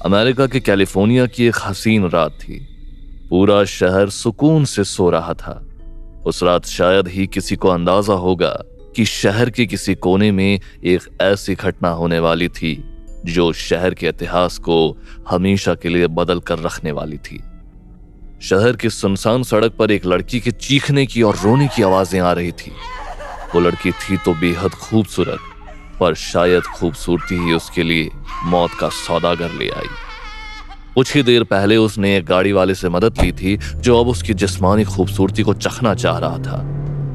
America के California की एक हसीन रात थी। पूरा शहर सुकून से सो रहा था। उस रात शायद ही किसी को अंदाजा होगा कि शहर के किसी कोने में एक ऐसी घटना होने वाली थी जो शहर के इतिहास को हमेशा के लिए बदल कर रखने वाली थी। शहर की सुनसान सड़क पर एक लड़की के चीखने की और रोने की आवाजें आ रही थी। वो लड़की थी तो बेहद खूबसूरत, पर शायद खूबसूरती ही उसके लिए मौत का सौदागर ले आई। कुछ ही देर पहले उसने एक गाड़ी वाले से मदद ली थी जो अब उसकी जिस्मानी खूबसूरती को चखना चाह रहा था,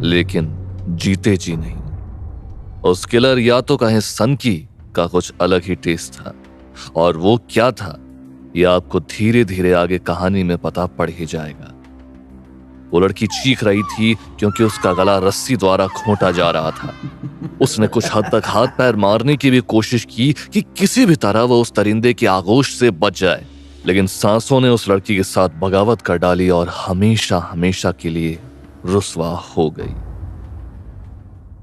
लेकिन जीते जी नहीं। उस किलर या तो कहें सनकी का कुछ अलग ही टेस्ट था, और वो क्या था यह आपको धीरे धीरे आगे कहानी में पता पड़ ही जाएगा। वो लड़की चीख रही थी क्योंकि उसका गला रस्सी द्वारा खोंटा जा रहा था। उसने कुछ हद तक हाथ पैर मारने की भी कोशिश की कि किसी भी तरह वो उस परिंदे की आगोश से बच जाए, लेकिन सांसों ने उस लड़की के साथ बगावत कर डाली और हमेशा हमेशा के लिए रुस्वा हो गई।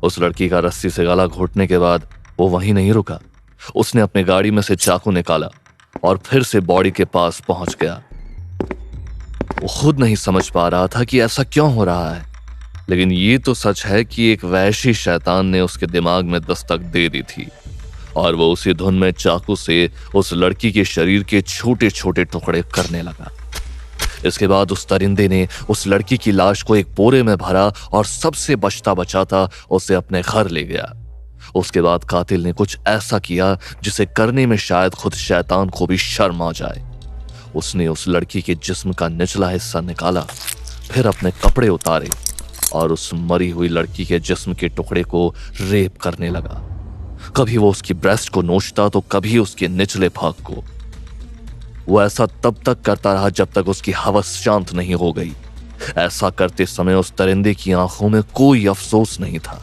उस लड़की का रस्सी से गला घोटने के बाद वो वहीं नहीं रुका। उसने अपनी गाड़ी में से चाकू निकाला और फिर से बॉडी के पास पहुंच गया। वो खुद नहीं समझ पा रहा था कि ऐसा क्यों हो रहा है, लेकिन ये तो सच है कि एक वहशी शैतान ने उसके दिमाग में दस्तक दे दी थी और वो उसी धुन में चाकू से उस लड़की के शरीर के छोटे छोटे टुकड़े करने लगा। इसके बाद उस परिंदे ने उस लड़की की लाश को एक बोरे में भरा और सबसे बचता बचाता उसे अपने घर ले गया। उसके बाद कातिल ने कुछ ऐसा किया जिसे करने में शायद खुद शैतान को भी शर्म आ जाए। उसने उस लड़की के जिस्म का निचला हिस्सा निकाला, फिर अपने कपड़े उतारे और उस मरी हुई लड़की के जिस्म के टुकड़े को रेप करने लगा। कभी वो उसकी ब्रेस्ट को नोचता तो कभी उसके निचले भाग को। वो ऐसा तब तक करता रहा जब तक उसकी हवस शांत नहीं हो गई। ऐसा करते समय उस दरिंदे की आंखों में कोई अफसोस नहीं था।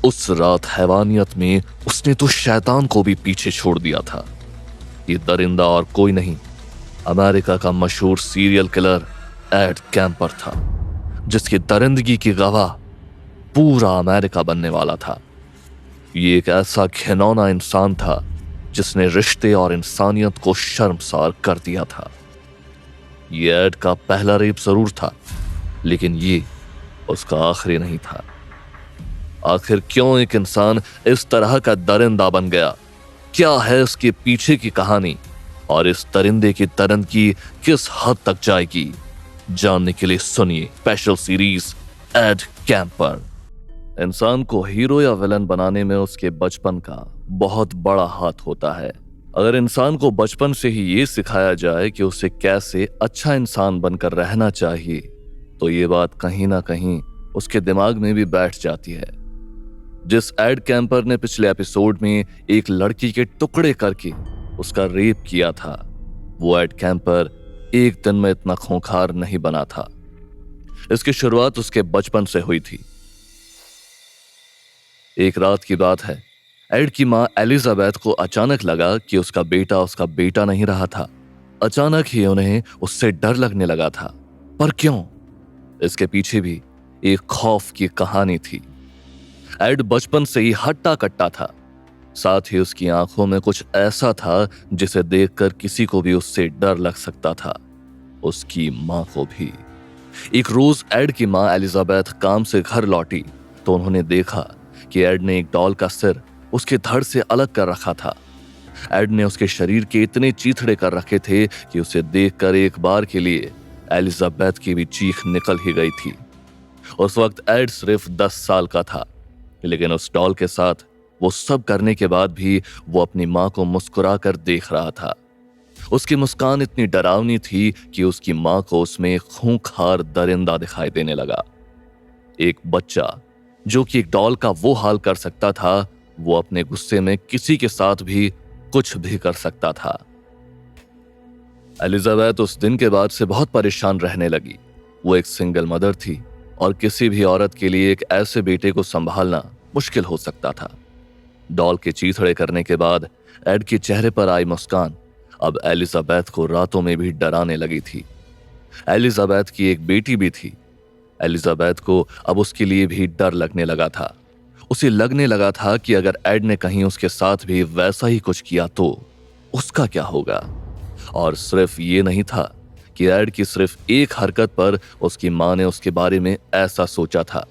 उस रात हैवानियत में उसने तो शैतान को भी पीछे छोड़ दिया था। ये दरिंदा और कोई नहीं, अमेरिका का मशहूर सीरियल किलर एड कैंपर था, जिसकी दरिंदगी की गवाह पूरा अमेरिका बनने वाला था। ये एक ऐसा घिनौना इंसान था जिसने रिश्ते और इंसानियत को शर्मसार कर दिया था। ये एड का पहला रेप जरूर था, लेकिन ये उसका आखिरी नहीं था। आखिर क्यों एक इंसान इस तरह का दरिंदा बन गया? क्या है इसके पीछे की कहानी और इस दरिंदे की दरिंदगी किस हद तक जाएगी? जानने के लिए सुनिए स्पेशल सीरीज एड कैंपर। इंसान को हीरो या विलन बनाने में उसके बचपन का बहुत बड़ा हाथ होता है। अगर इंसान को बचपन से ही ये सिखाया जाए कि उसे कैसे अच्छा इंसान बनकर रहना चाहिए, तो ये बात कहीं ना कहीं उसके दिमाग में भी बैठ जाती है। जिस एड कैंपर ने पिछले एपिसोड में एक लड़की के टुकड़े करके उसका रेप किया था, वो एड कैंपर एक दिन में इतना खूंखार नहीं बना था। इसकी शुरुआत उसके बचपन से हुई थी। एक रात की बात है, एड की मां एलिजाबेथ को अचानक लगा कि उसका बेटा नहीं रहा था। अचानक ही उन्हें उससे डर लगने लगा था। पर क्यों? इसके पीछे भी एक खौफ की कहानी थी। एड बचपन से ही हट्टा कट्टा था, साथ ही उसकी आंखों में कुछ ऐसा था जिसे देखकर किसी को भी उससे डर लग सकता था, उसकी मां को भी। एक रोज एड की मां एलिजाबेथ काम से घर लौटी तो उन्होंने देखा कि एड ने एक डॉल का सिर उसके धड़ से अलग कर रखा था। एड ने उसके शरीर के इतने चीथड़े कर रखे थे कि उसे देखकर एक बार के लिए एलिजाबेथ की भी चीख निकल ही गई थी। उस वक्त एड सिर्फ 10 साल का था, लेकिन उस डॉल के साथ वो सब करने के बाद भी वो अपनी मां को मुस्कुरा कर देख रहा था। उसकी मुस्कान इतनी डरावनी थी कि उसकी मां को उसमें खूंखार दरिंदा दिखाई देने लगा। एक बच्चा जो कि एक डॉल का वो हाल कर सकता था, वो अपने गुस्से में किसी के साथ भी कुछ भी कर सकता था। एलिजाबेथ उस दिन के बाद से बहुत परेशान रहने लगी। वो एक सिंगल मदर थी और किसी भी औरत के लिए एक ऐसे बेटे को संभालना मुश्किल हो सकता था। डॉल के चीथड़े करने के बाद एड के चेहरे पर आई मुस्कान अब एलिजाबेथ को रातों में भी डराने लगी थी। एलिजाबेथ की एक बेटी भी थी। एलिजाबेथ को अब उसके लिए भी डर लगने लगा था। उसे लगने लगा था कि अगर एड ने कहीं उसके साथ भी वैसा ही कुछ किया तो उसका क्या होगा। और सिर्फ ये नहीं था कि एड की सिर्फ एक हरकत पर उसकी मां ने उसके बारे में ऐसा सोचा था।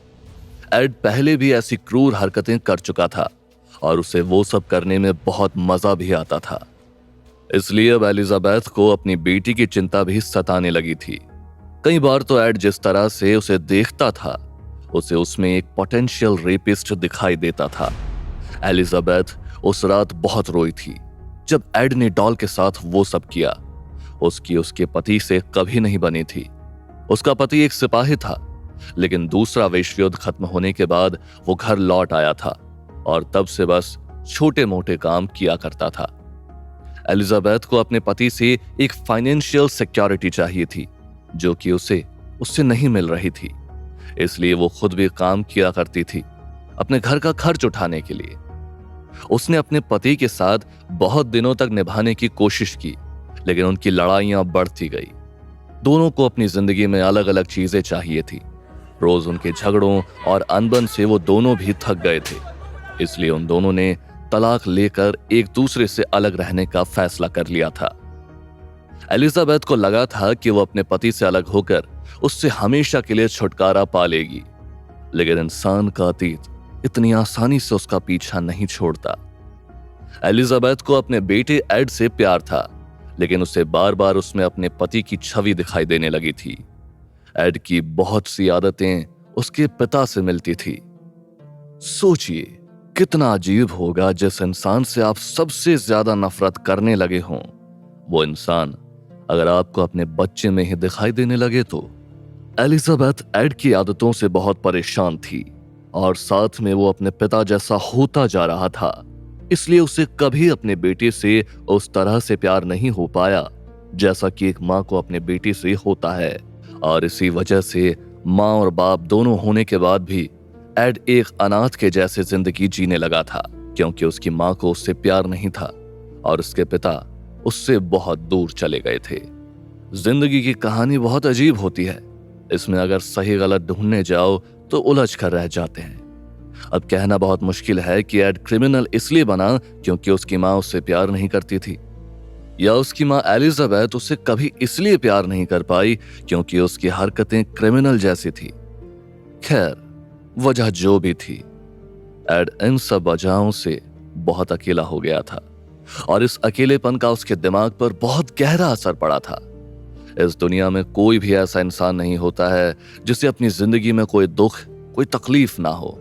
एड पहले भी ऐसी क्रूर हरकतें कर चुका था और उसे वो सब करने में बहुत मजा भी आता था। इसलिए अब एलिजाबेथ को अपनी बेटी की चिंता भी सताने लगी थी। कई बार तो एड जिस तरह से उसे देखता था, उसे उसमें एक पोटेंशियल रेपिस्ट दिखाई देता था। एलिजाबेथ उस रात बहुत रोई थी जब एड ने डॉल के साथ वो सब किया। उसकी उसके पति से कभी नहीं बनी थी। उसका पति एक सिपाही था, लेकिन दूसरा विश्व युद्ध खत्म होने के बाद वो घर लौट आया था और तब से बस छोटे मोटे काम किया करता था। एलिजाबेथ को अपने पति से एक फाइनेंशियल सिक्योरिटी चाहिए थी, जो कि उसे उससे नहीं मिल रही थी। इसलिए वो खुद भी काम किया करती थी अपने घर का खर्च उठाने के लिए। उसने अपने पति के साथ बहुत दिनों तक निभाने की कोशिश की, लेकिन उनकी लड़ाइयां बढ़ती गई। दोनों को अपनी जिंदगी में अलग अलग चीजें चाहिए थी। रोज उनके झगड़ों और अनबन से वो दोनों भी थक गए थे। इसलिए उन दोनों ने तलाक लेकर एक दूसरे से अलग रहने का फैसला कर लिया था। एलिजाबेथ को लगा था कि वो अपने पति से अलग होकर उससे हमेशा के लिए छुटकारा पा लेगी, लेकिन इंसान का अतीत इतनी आसानी से उसका पीछा नहीं छोड़ता। एलिजाबेथ को अपने बेटे एड से प्यार था, लेकिन उसे बार बार उसमें अपने पति की छवि दिखाई देने लगी थी। एड की बहुत सी आदतें उसके पिता से मिलती थी। सोचिए कितना अजीब होगा जिस इंसान से आप सबसे ज्यादा नफरत करने लगे हों, वो इंसान अगर आपको अपने बच्चे में ही दिखाई देने लगे तो। एलिजाबेथ एड की आदतों से बहुत परेशान थी और साथ में वो अपने पिता जैसा होता जा रहा था। इसलिए उसे कभी अपने बेटे से उस तरह से प्यार नहीं हो पाया जैसा कि एक माँ को अपने बेटे से होता है। और इसी वजह से माँ और बाप दोनों होने के बाद भी एड एक अनाथ के जैसे जिंदगी जीने लगा था, क्योंकि उसकी माँ को उससे प्यार नहीं था और उसके पिता उससे बहुत दूर चले गए थे। जिंदगी की कहानी बहुत अजीब होती है। इसमें अगर सही गलत ढूंढने जाओ तो उलझ कर रह जाते हैं। अब कहना बहुत मुश्किल है कि एड क्रिमिनल इसलिए बना क्योंकि उसकी माँ उससे प्यार नहीं करती थी, या उसकी माँ एलिजाबेथ उससे कभी इसलिए प्यार नहीं कर पाई क्योंकि उसकी हरकतें क्रिमिनल जैसी थी। खैर, वजह जो भी थी, एड इन सब वजहों से बहुत अकेला हो गया था और इस अकेलेपन का उसके दिमाग पर बहुत गहरा असर पड़ा था। इस दुनिया में कोई भी ऐसा इंसान नहीं होता है जिसे अपनी जिंदगी में कोई दुख, कोई तकलीफ ना हो।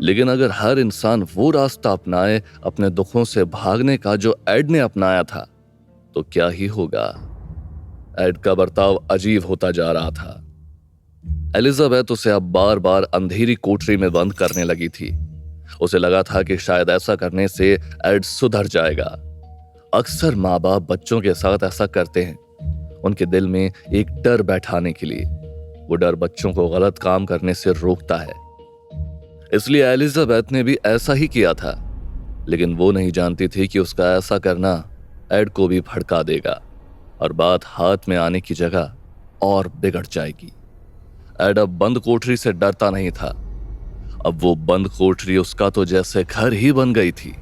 लेकिन अगर हर इंसान वो रास्ता अपनाए अपने दुखों से भागने का जो एड ने अपनाया था, तो क्या ही होगा। एड का बर्ताव अजीब होता जा रहा था। एलिजाबेथ उसे अब बार बार अंधेरी कोठरी में बंद करने लगी थी। उसे लगा था कि शायद ऐसा करने से एड सुधर जाएगा। अक्सर माँ बाप बच्चों के साथ ऐसा करते हैं, उनके दिल में एक डर बैठाने के लिए। वो डर बच्चों को गलत काम करने से रोकता है। इसलिए एलिजाबेथ ने भी ऐसा ही किया था, लेकिन वो नहीं जानती थी कि उसका ऐसा करना एड को भी भड़का देगा और बात हाथ में आने की जगह और बिगड़ जाएगी। एड अब बंद कोठरी से डरता नहीं था। अब वो बंद कोठरी उसका तो जैसे घर ही बन गई थी।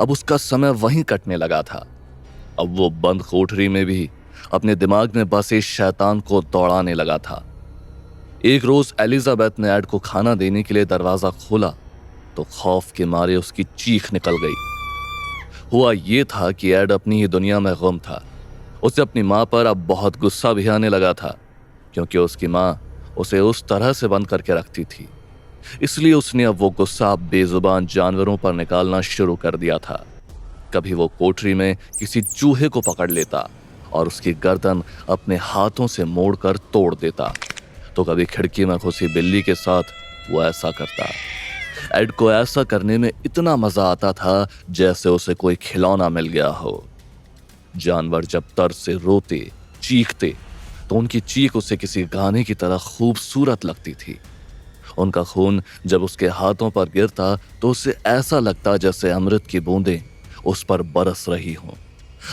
अब उसका समय वहीं कटने लगा था। अब वो बंद कोठरी में भी अपने दिमाग में बसे शैतान को दौड़ाने लगा था। एक रोज एलिजाबेथ ने एड को खाना देने के लिए दरवाजा खोला तो खौफ के मारे उसकी चीख निकल गई। हुआ ये था कि एड अपनी ही दुनिया में गुम था। उसे अपनी माँ पर अब बहुत गुस्सा भी आने लगा था, क्योंकि उसकी माँ उसे उस तरह से बंद करके रखती थी। इसलिए उसने अब वो गुस्सा बेजुबान जानवरों पर निकालना शुरू कर दिया था। कभी वो कोठरी में किसी चूहे को पकड़ लेता और उसकी गर्दन अपने हाथों से मोड़कर तोड़ देता, तो कभी खिड़की में घुसी बिल्ली के साथ वो ऐसा करता। एड को ऐसा करने में इतना मजा आता था जैसे उसे कोई खिलौना मिल गया हो। जानवर जब तरस से रोते, चीखते, तो उनकी चीख उसे किसी गाने की तरह खूबसूरत लगती थी। उनका खून जब उसके हाथों पर गिरता तो उसे ऐसा लगता जैसे अमृत की बूंदें उस पर बरस रही हों।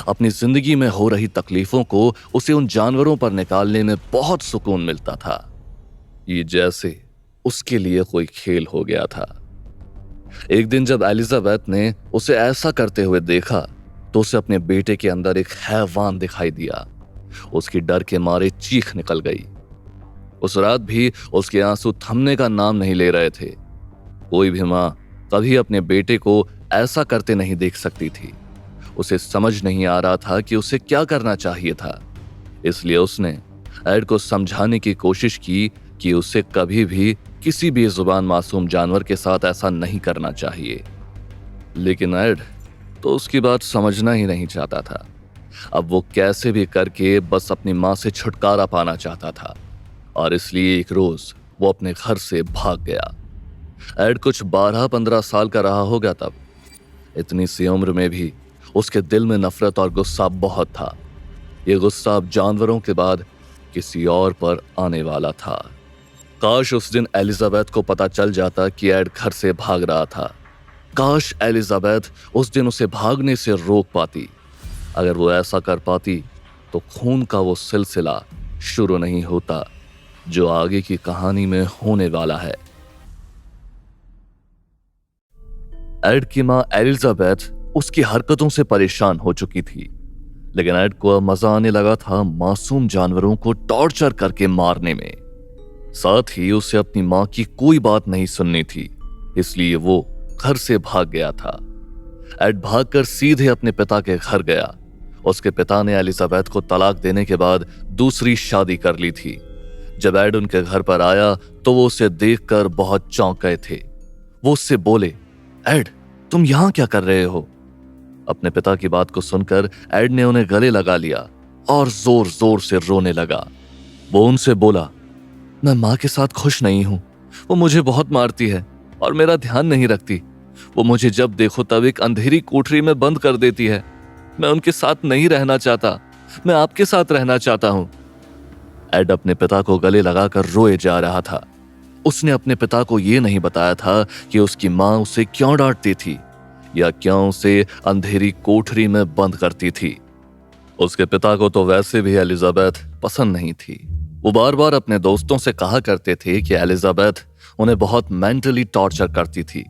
अपनी जिंदगी में हो रही तकलीफों को उसे उन जानवरों पर निकालने में बहुत सुकून मिलता था। ये जैसे उसके लिए कोई खेल हो गया था। एक दिन जब एलिजाबेथ ने उसे ऐसा करते हुए देखा तो उसे अपने बेटे के अंदर एक हैवान दिखाई दिया। उसकी डर के मारे चीख निकल गई। उस रात भी उसके आंसू थमने का नाम नहीं ले रहे थे। कोई भी मां कभी अपने बेटे को ऐसा करते नहीं देख सकती थी। उसे समझ नहीं आ रहा था कि उसे क्या करना चाहिए था। इसलिए उसने एड को समझाने की कोशिश की कि उसे कभी भी किसी भी जुबान मासूम जानवर के साथ ऐसा नहीं करना चाहिए। लेकिन एड तो उसकी बात समझना ही नहीं चाहता था। अब वो कैसे भी करके बस अपनी मां से छुटकारा पाना चाहता था, और इसलिए एक रोज वो अपने घर से भाग गया। एड कुछ 12-15 साल का रहा होगा तब। इतनी सी उम्र में भी उसके दिल में नफरत और गुस्सा बहुत था। ये गुस्सा अब जानवरों के बाद किसी और पर आने वाला था। काश उस दिन एलिजाबेथ को पता चल जाता कि एड घर से भाग रहा था। काश एलिजाबेथ उस दिन उसे भागने से रोक पाती। अगर वो ऐसा कर पाती तो खून का वो सिलसिला शुरू नहीं होता जो आगे की कहानी में होने वाला है। एड की मां एलिजाबेथ उसकी हरकतों से परेशान हो चुकी थी, लेकिन एड को अब मजा आने लगा था मासूम जानवरों को टॉर्चर करके मारने में। साथ ही उसे अपनी मां की कोई बात नहीं सुननी थी, इसलिए वो घर से भाग गया था। एड भागकर सीधे अपने पिता के घर गया। उसके पिता ने एलिजाबेथ को तलाक देने के बाद दूसरी शादी कर ली थी। जब एड उनके घर पर आया तो वो उसे देखकर बहुत चौंक गए थे। वो उससे बोले, एड तुम यहां क्या कर रहे हो? अपने पिता की बात को सुनकर एड ने उन्हें गले लगा लिया और जोर जोर से रोने लगा। वो उनसे बोला, मैं मां के साथ खुश नहीं हूं। वो मुझे बहुत मारती है और मेरा ध्यान नहीं रखती। वो मुझे जब देखो तब एक अंधेरी कोठरी में बंद कर देती है। मैं उनके साथ नहीं रहना चाहता, मैं आपके साथ रहना चाहता हूं। एड अपने पिता को गले लगाकर रोए जा रहा था। उसने अपने पिता को यह नहीं बताया था कि उसकी मां उसे क्यों डांटती थी या क्यों उसे अंधेरी कोठरी में बंद करती थी। उसके पिता को तो वैसे भी एलिजाबेथ पसंद नहीं थी। वो बार बार अपने दोस्तों से कहा करते थे कि एलिजाबेथ उन्हें बहुत मेंटली टॉर्चर करती थी।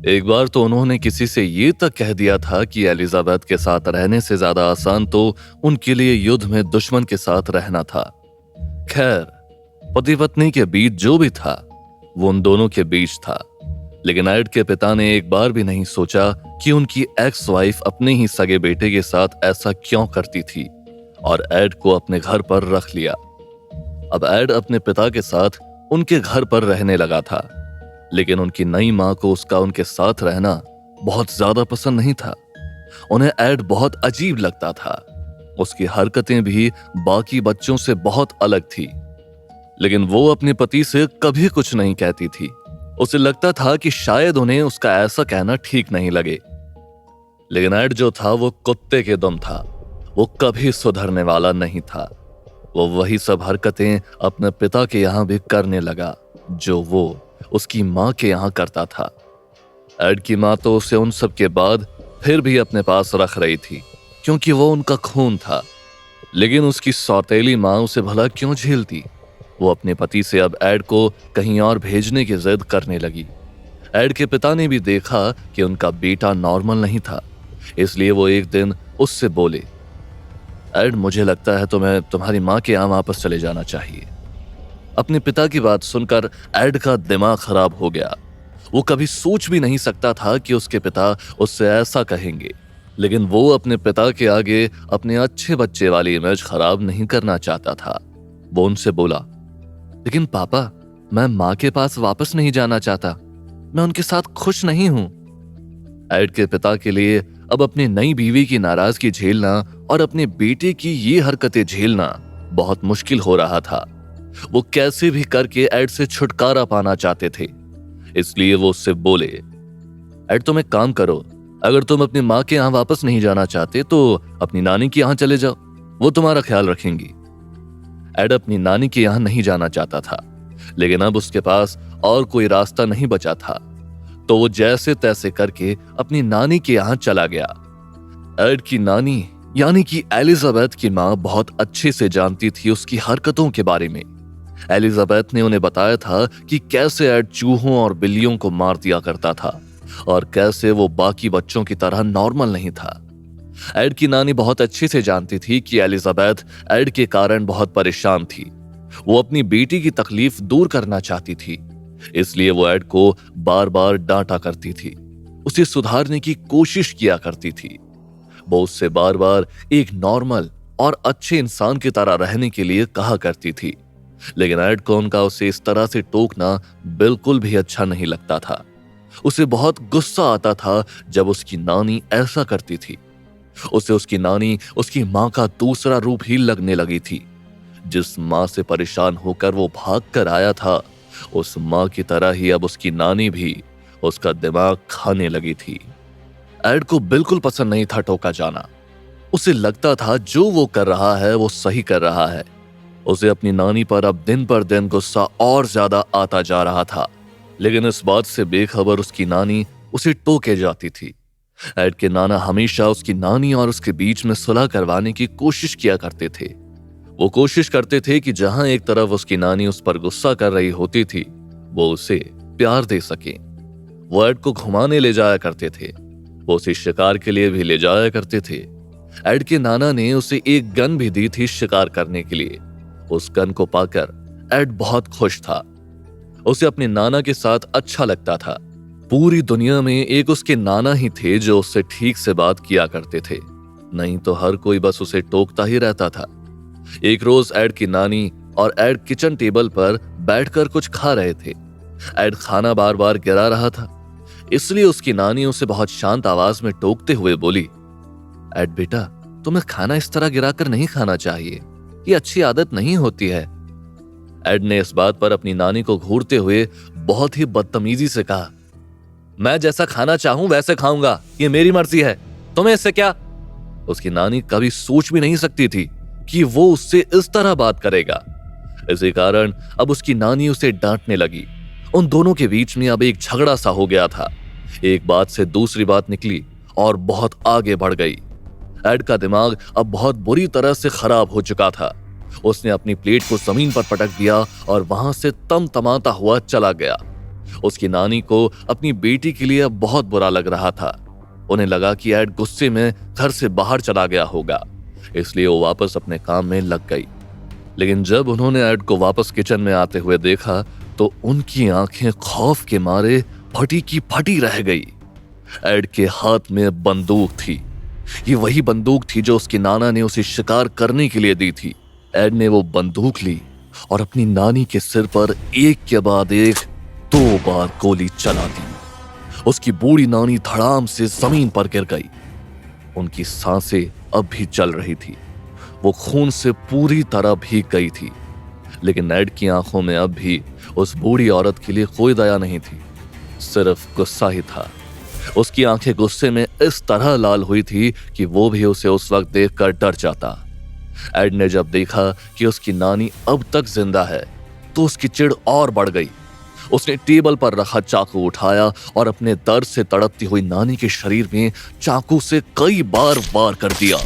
एक बार तो उन्होंने किसी से ये तक कह दिया था कि एलिजाबेथ के साथ रहने से ज्यादा आसान तो उनके लिए युद्ध में दुश्मन के साथ रहना था। खैर, पति पत्नी के बीच जो भी था वो उन दोनों के बीच था, लेकिन एड के पिता ने एक बार भी नहीं सोचा कि उनकी एक्स वाइफ अपने ही सगे बेटे के साथ ऐसा क्यों करती थी, और एड को अपने घर पर रख लिया। अब एड अपने पिता के साथ उनके घर पर रहने लगा था, लेकिन उनकी नई मां को उसका उनके साथ रहना बहुत ज्यादा पसंद नहीं था। उन्हें एड बहुत अजीब लगता था। उसकी हरकतें भी बाकी बच्चों से बहुत अलग थी, लेकिन वो अपने पति से कभी कुछ नहीं कहती थी। उसे लगता था कि शायद उन्हें उसका ऐसा कहना ठीक नहीं लगे। लेकिन एड जो था वो कुत्ते के दम था। वो कभी सुधरने वाला नहीं था। वो वही सब हरकतें अपने पिता के यहां भी करने लगा जो वो उसकी मां के यहां करता था। एड की मां तो उसे उन सब के बाद फिर भी अपने पास रख रही थी क्योंकि वो उनका खून था, लेकिन उसकी सौतेली मां उसे भला क्यों झेलती। वो अपने पति से अब एड को कहीं और भेजने की जिद करने लगी। एड के पिता ने भी देखा कि उनका बेटा नॉर्मल नहीं था, इसलिए वो एक दिन उससे बोले, एड मुझे लगता है तुम्हें तुम्हारी मां के यहाँ वापस चले जाना चाहिए। अपने पिता की बात सुनकर एड का दिमाग खराब हो गया। वो कभी सोच भी नहीं सकता था कि उसके पिता उससे ऐसा कहेंगे, लेकिन वो अपने पिता के आगे अपने अच्छे बच्चे वाली इमेज खराब नहीं करना चाहता था। वो उनसे बोला, लेकिन पापा, मैं मां के पास वापस नहीं जाना चाहता। मैं उनके साथ खुश नहीं हूं। एड के पिता के लिए अब अपनी नई बीवी की नाराजगी झेलना और अपने बेटे की ये हरकतें झेलना बहुत मुश्किल हो रहा था। वो कैसे भी करके एड से छुटकारा पाना चाहते थे, इसलिए वो उससे बोले, एड तुम एक काम करो, अगर तुम अपनी मां के यहाँ वापस नहीं जाना चाहते तो अपनी नानी के यहाँ चले जाओ, वो तुम्हारा ख्याल रखेंगी। एड अपनी नानी के यहाँ नहीं जाना चाहता था, लेकिन अब उसके पास और कोई रास्ता नहीं बचा था, तो वो जैसे तैसे करके अपनी नानी के यहाँ चला गया। एड की नानी यानी कि एलिजाबेथ की मां बहुत अच्छे से जानती थी उसकी हरकतों के बारे में। एलिजाबेथ ने उन्हें बताया था कि कैसे एड चूहों और बिल्लियों को मार दिया करता था और कैसे वो बाकी बच्चों की तरह नॉर्मल नहीं था। एड की नानी बहुत अच्छे से जानती थी कि एलिजाबेथ एड के कारण बहुत परेशान थी। वो अपनी बेटी की तकलीफ दूर करना चाहती थी, इसलिए वो एड को बार बार डांटा करती थी, उसे सुधारने की कोशिश किया करती थी। वो उससे बार बार एक नॉर्मल और अच्छे इंसान की तरह रहने के लिए कहा करती थी, लेकिन एड को उनका उसे इस तरह से टोकना बिल्कुल भी अच्छा नहीं लगता था। उसे बहुत गुस्सा आता था जब उसकी नानी ऐसा करती थी। उसे उसकी नानी उसकी मां का दूसरा रूप ही लगने लगी थी। जिस मां से परेशान होकर वो भाग कर आया था, उस मां की तरह ही अब उसकी नानी भी उसका दिमाग खाने लगी थी। एड को बिल्कुल पसंद नहीं था टोका जाना। उसे लगता था जो वो कर रहा है वो सही कर रहा है। उसे अपनी नानी पर अब दिन पर दिन गुस्सा और ज्यादा आता जा रहा था, लेकिन इस बात से बेखबर उसकी नानी उसे टोके जाती थी। एड के नाना हमेशा उसकी नानी और उसके बीच में सुलह करवाने की कोशिश किया करते थे। वो कोशिश करते थे कि जहां एक तरफ उसकी नानी उस पर गुस्सा कर रही होती थी, वो उसे प्यार दे सके। वो एड को घुमाने ले जाया करते थे, वो उसे शिकार के लिए भी ले जाया करते थे। एड के नाना ने उसे एक गन भी दी थी शिकार करने के लिए। उस गन को पाकर एड बहुत खुश था। उसे अपने नाना के साथ अच्छा लगता था। पूरी दुनिया में एक उसके नाना ही थे जो उससे ठीक से बात किया करते थे, नहीं तो हर कोई बस उसे टोकता ही रहता था। एक रोज एड की नानी और एड किचन टेबल पर बैठकर कुछ खा रहे थे। एड खाना बार बार गिरा रहा था, इसलिए उसकी नानी उसे बहुत शांत आवाज में टोकते हुए बोली, एड बेटा, तुम्हें खाना इस तरह गिराकर नहीं खाना चाहिए, ये अच्छी आदत नहीं होती है। एड ने इस बात पर अपनी नानी को घूरते हुए बहुत ही बदतमीजी से कहा, मैं जैसा खाना चाहूं वैसे खाऊंगा, ये मेरी मर्जी है, तुम्हें इससे क्या। उसकी नानी कभी सोच भी नहीं सकती थी कि वो उससे इस तरह बात करेगा। इसी कारण अब उसकी नानी उसे डांटने लगी। उन दोनों के बीच में अब एक झगड़ा सा हो गया था। एक बात से दूसरी बात निकली और बहुत आगे बढ़ गई। एड का दिमाग अब बहुत बुरी तरह से खराब हो चुका था। उसने अपनी प्लेट को जमीन पर पटक दिया और वहां से तमतमाता हुआ चला गया। उसकी नानी को अपनी बेटी के लिए अब बहुत बुरा लग रहा था। उन्हें लगा कि एड गुस्से में घर से बाहर चला गया होगा, इसलिए वो वापस अपने काम में लग गई। लेकिन जब उन्होंने एड को वापस किचन में आते हुए देखा तो उनकी आंखें खौफ के मारे फटी की फटी रह गई। एड के हाथ में बंदूक थी। ये वही बंदूक थी जो उसकी नाना ने उसे शिकार करने के लिए दी थी। एड ने वो बंदूक ली और अपनी नानी के सिर पर एक के बाद एक 2 बार गोली चला दी। उसकी बूढ़ी नानी धड़ाम से जमीन पर गिर गई। उनकी सांसें अब भी चल रही थी। वो खून से पूरी तरह भीग गई थी, लेकिन एड की आंखों में अब भी उस बूढ़ी औरत के लिए कोई दया नहीं थी, सिर्फ गुस्सा ही था। उसकी आंखें गुस्से में इस तरह लाल हुई थी कि वो भी उसे उस वक्त देखकर डर जाता। एड ने जब देखा कि उसकी नानी अब तक जिंदा है तो उसकी चिढ़ और बढ़ गई। उसने टेबल पर रखा चाकू उठाया और अपने दर्द से तड़पती हुई नानी के शरीर में चाकू से कई बार वार कर दिया।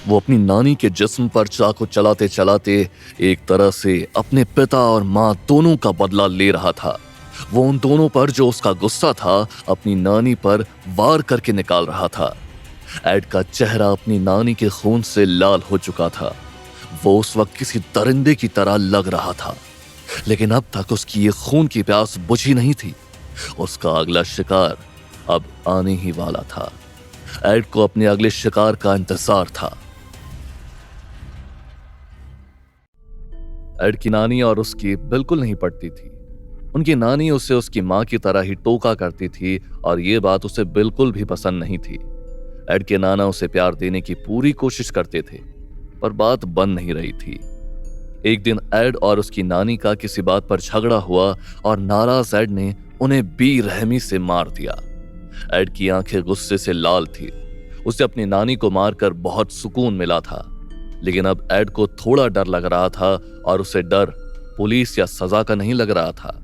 वो अपनी नानी के जिस्म पर चाकू चलाते चलाते एक तरह से अपने पिता और मां दोनों का बदला ले रहा था। वो उन दोनों पर जो उसका गुस्सा था अपनी नानी पर वार करके निकाल रहा था। एड का चेहरा अपनी नानी के खून से लाल हो चुका था। वो उस वक्त किसी दरिंदे की तरह लग रहा था, लेकिन अब तक उसकी ये खून की प्यास बुझी नहीं थी। उसका अगला शिकार अब आने ही वाला था। एड को अपने अगले शिकार का इंतजार था। एड की नानी और उसकी बिल्कुल नहीं पटती थी। उनकी नानी उसे उसकी मां की तरह ही टोका करती थी और ये बात उसे बिल्कुल भी पसंद नहीं थी। एड के नाना उसे प्यार देने की पूरी कोशिश करते थे, पर बात बन नहीं रही थी। एक दिन एड और उसकी नानी का किसी बात पर झगड़ा हुआ और नाराज एड ने उन्हें बेरहमी से मार दिया। एड की आंखें गुस्से से लाल थी। उसे अपनी नानी को मारकर बहुत सुकून मिला था, लेकिन अब एड को थोड़ा डर लग रहा था और उसे डर पुलिस या सजा का नहीं लग रहा था।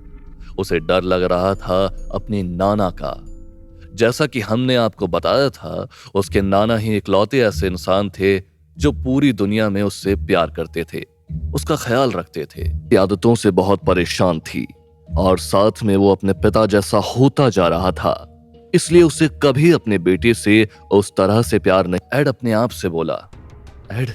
उसे डर लग रहा था अपने नाना का। जैसा कि हमने आपको बताया था, उसके नाना ही इकलौते ऐसे इंसान थे जो पूरी दुनिया में उससे प्यार करते थे, उसका ख्याल रखते थे। आदतों से बहुत परेशान थी और साथ में वो अपने पिता जैसा होता जा रहा था। इसलिए उसे कभी अपने बेटे से उस तरह से प्यार नहीं। एड अपने आप से बोला, एड,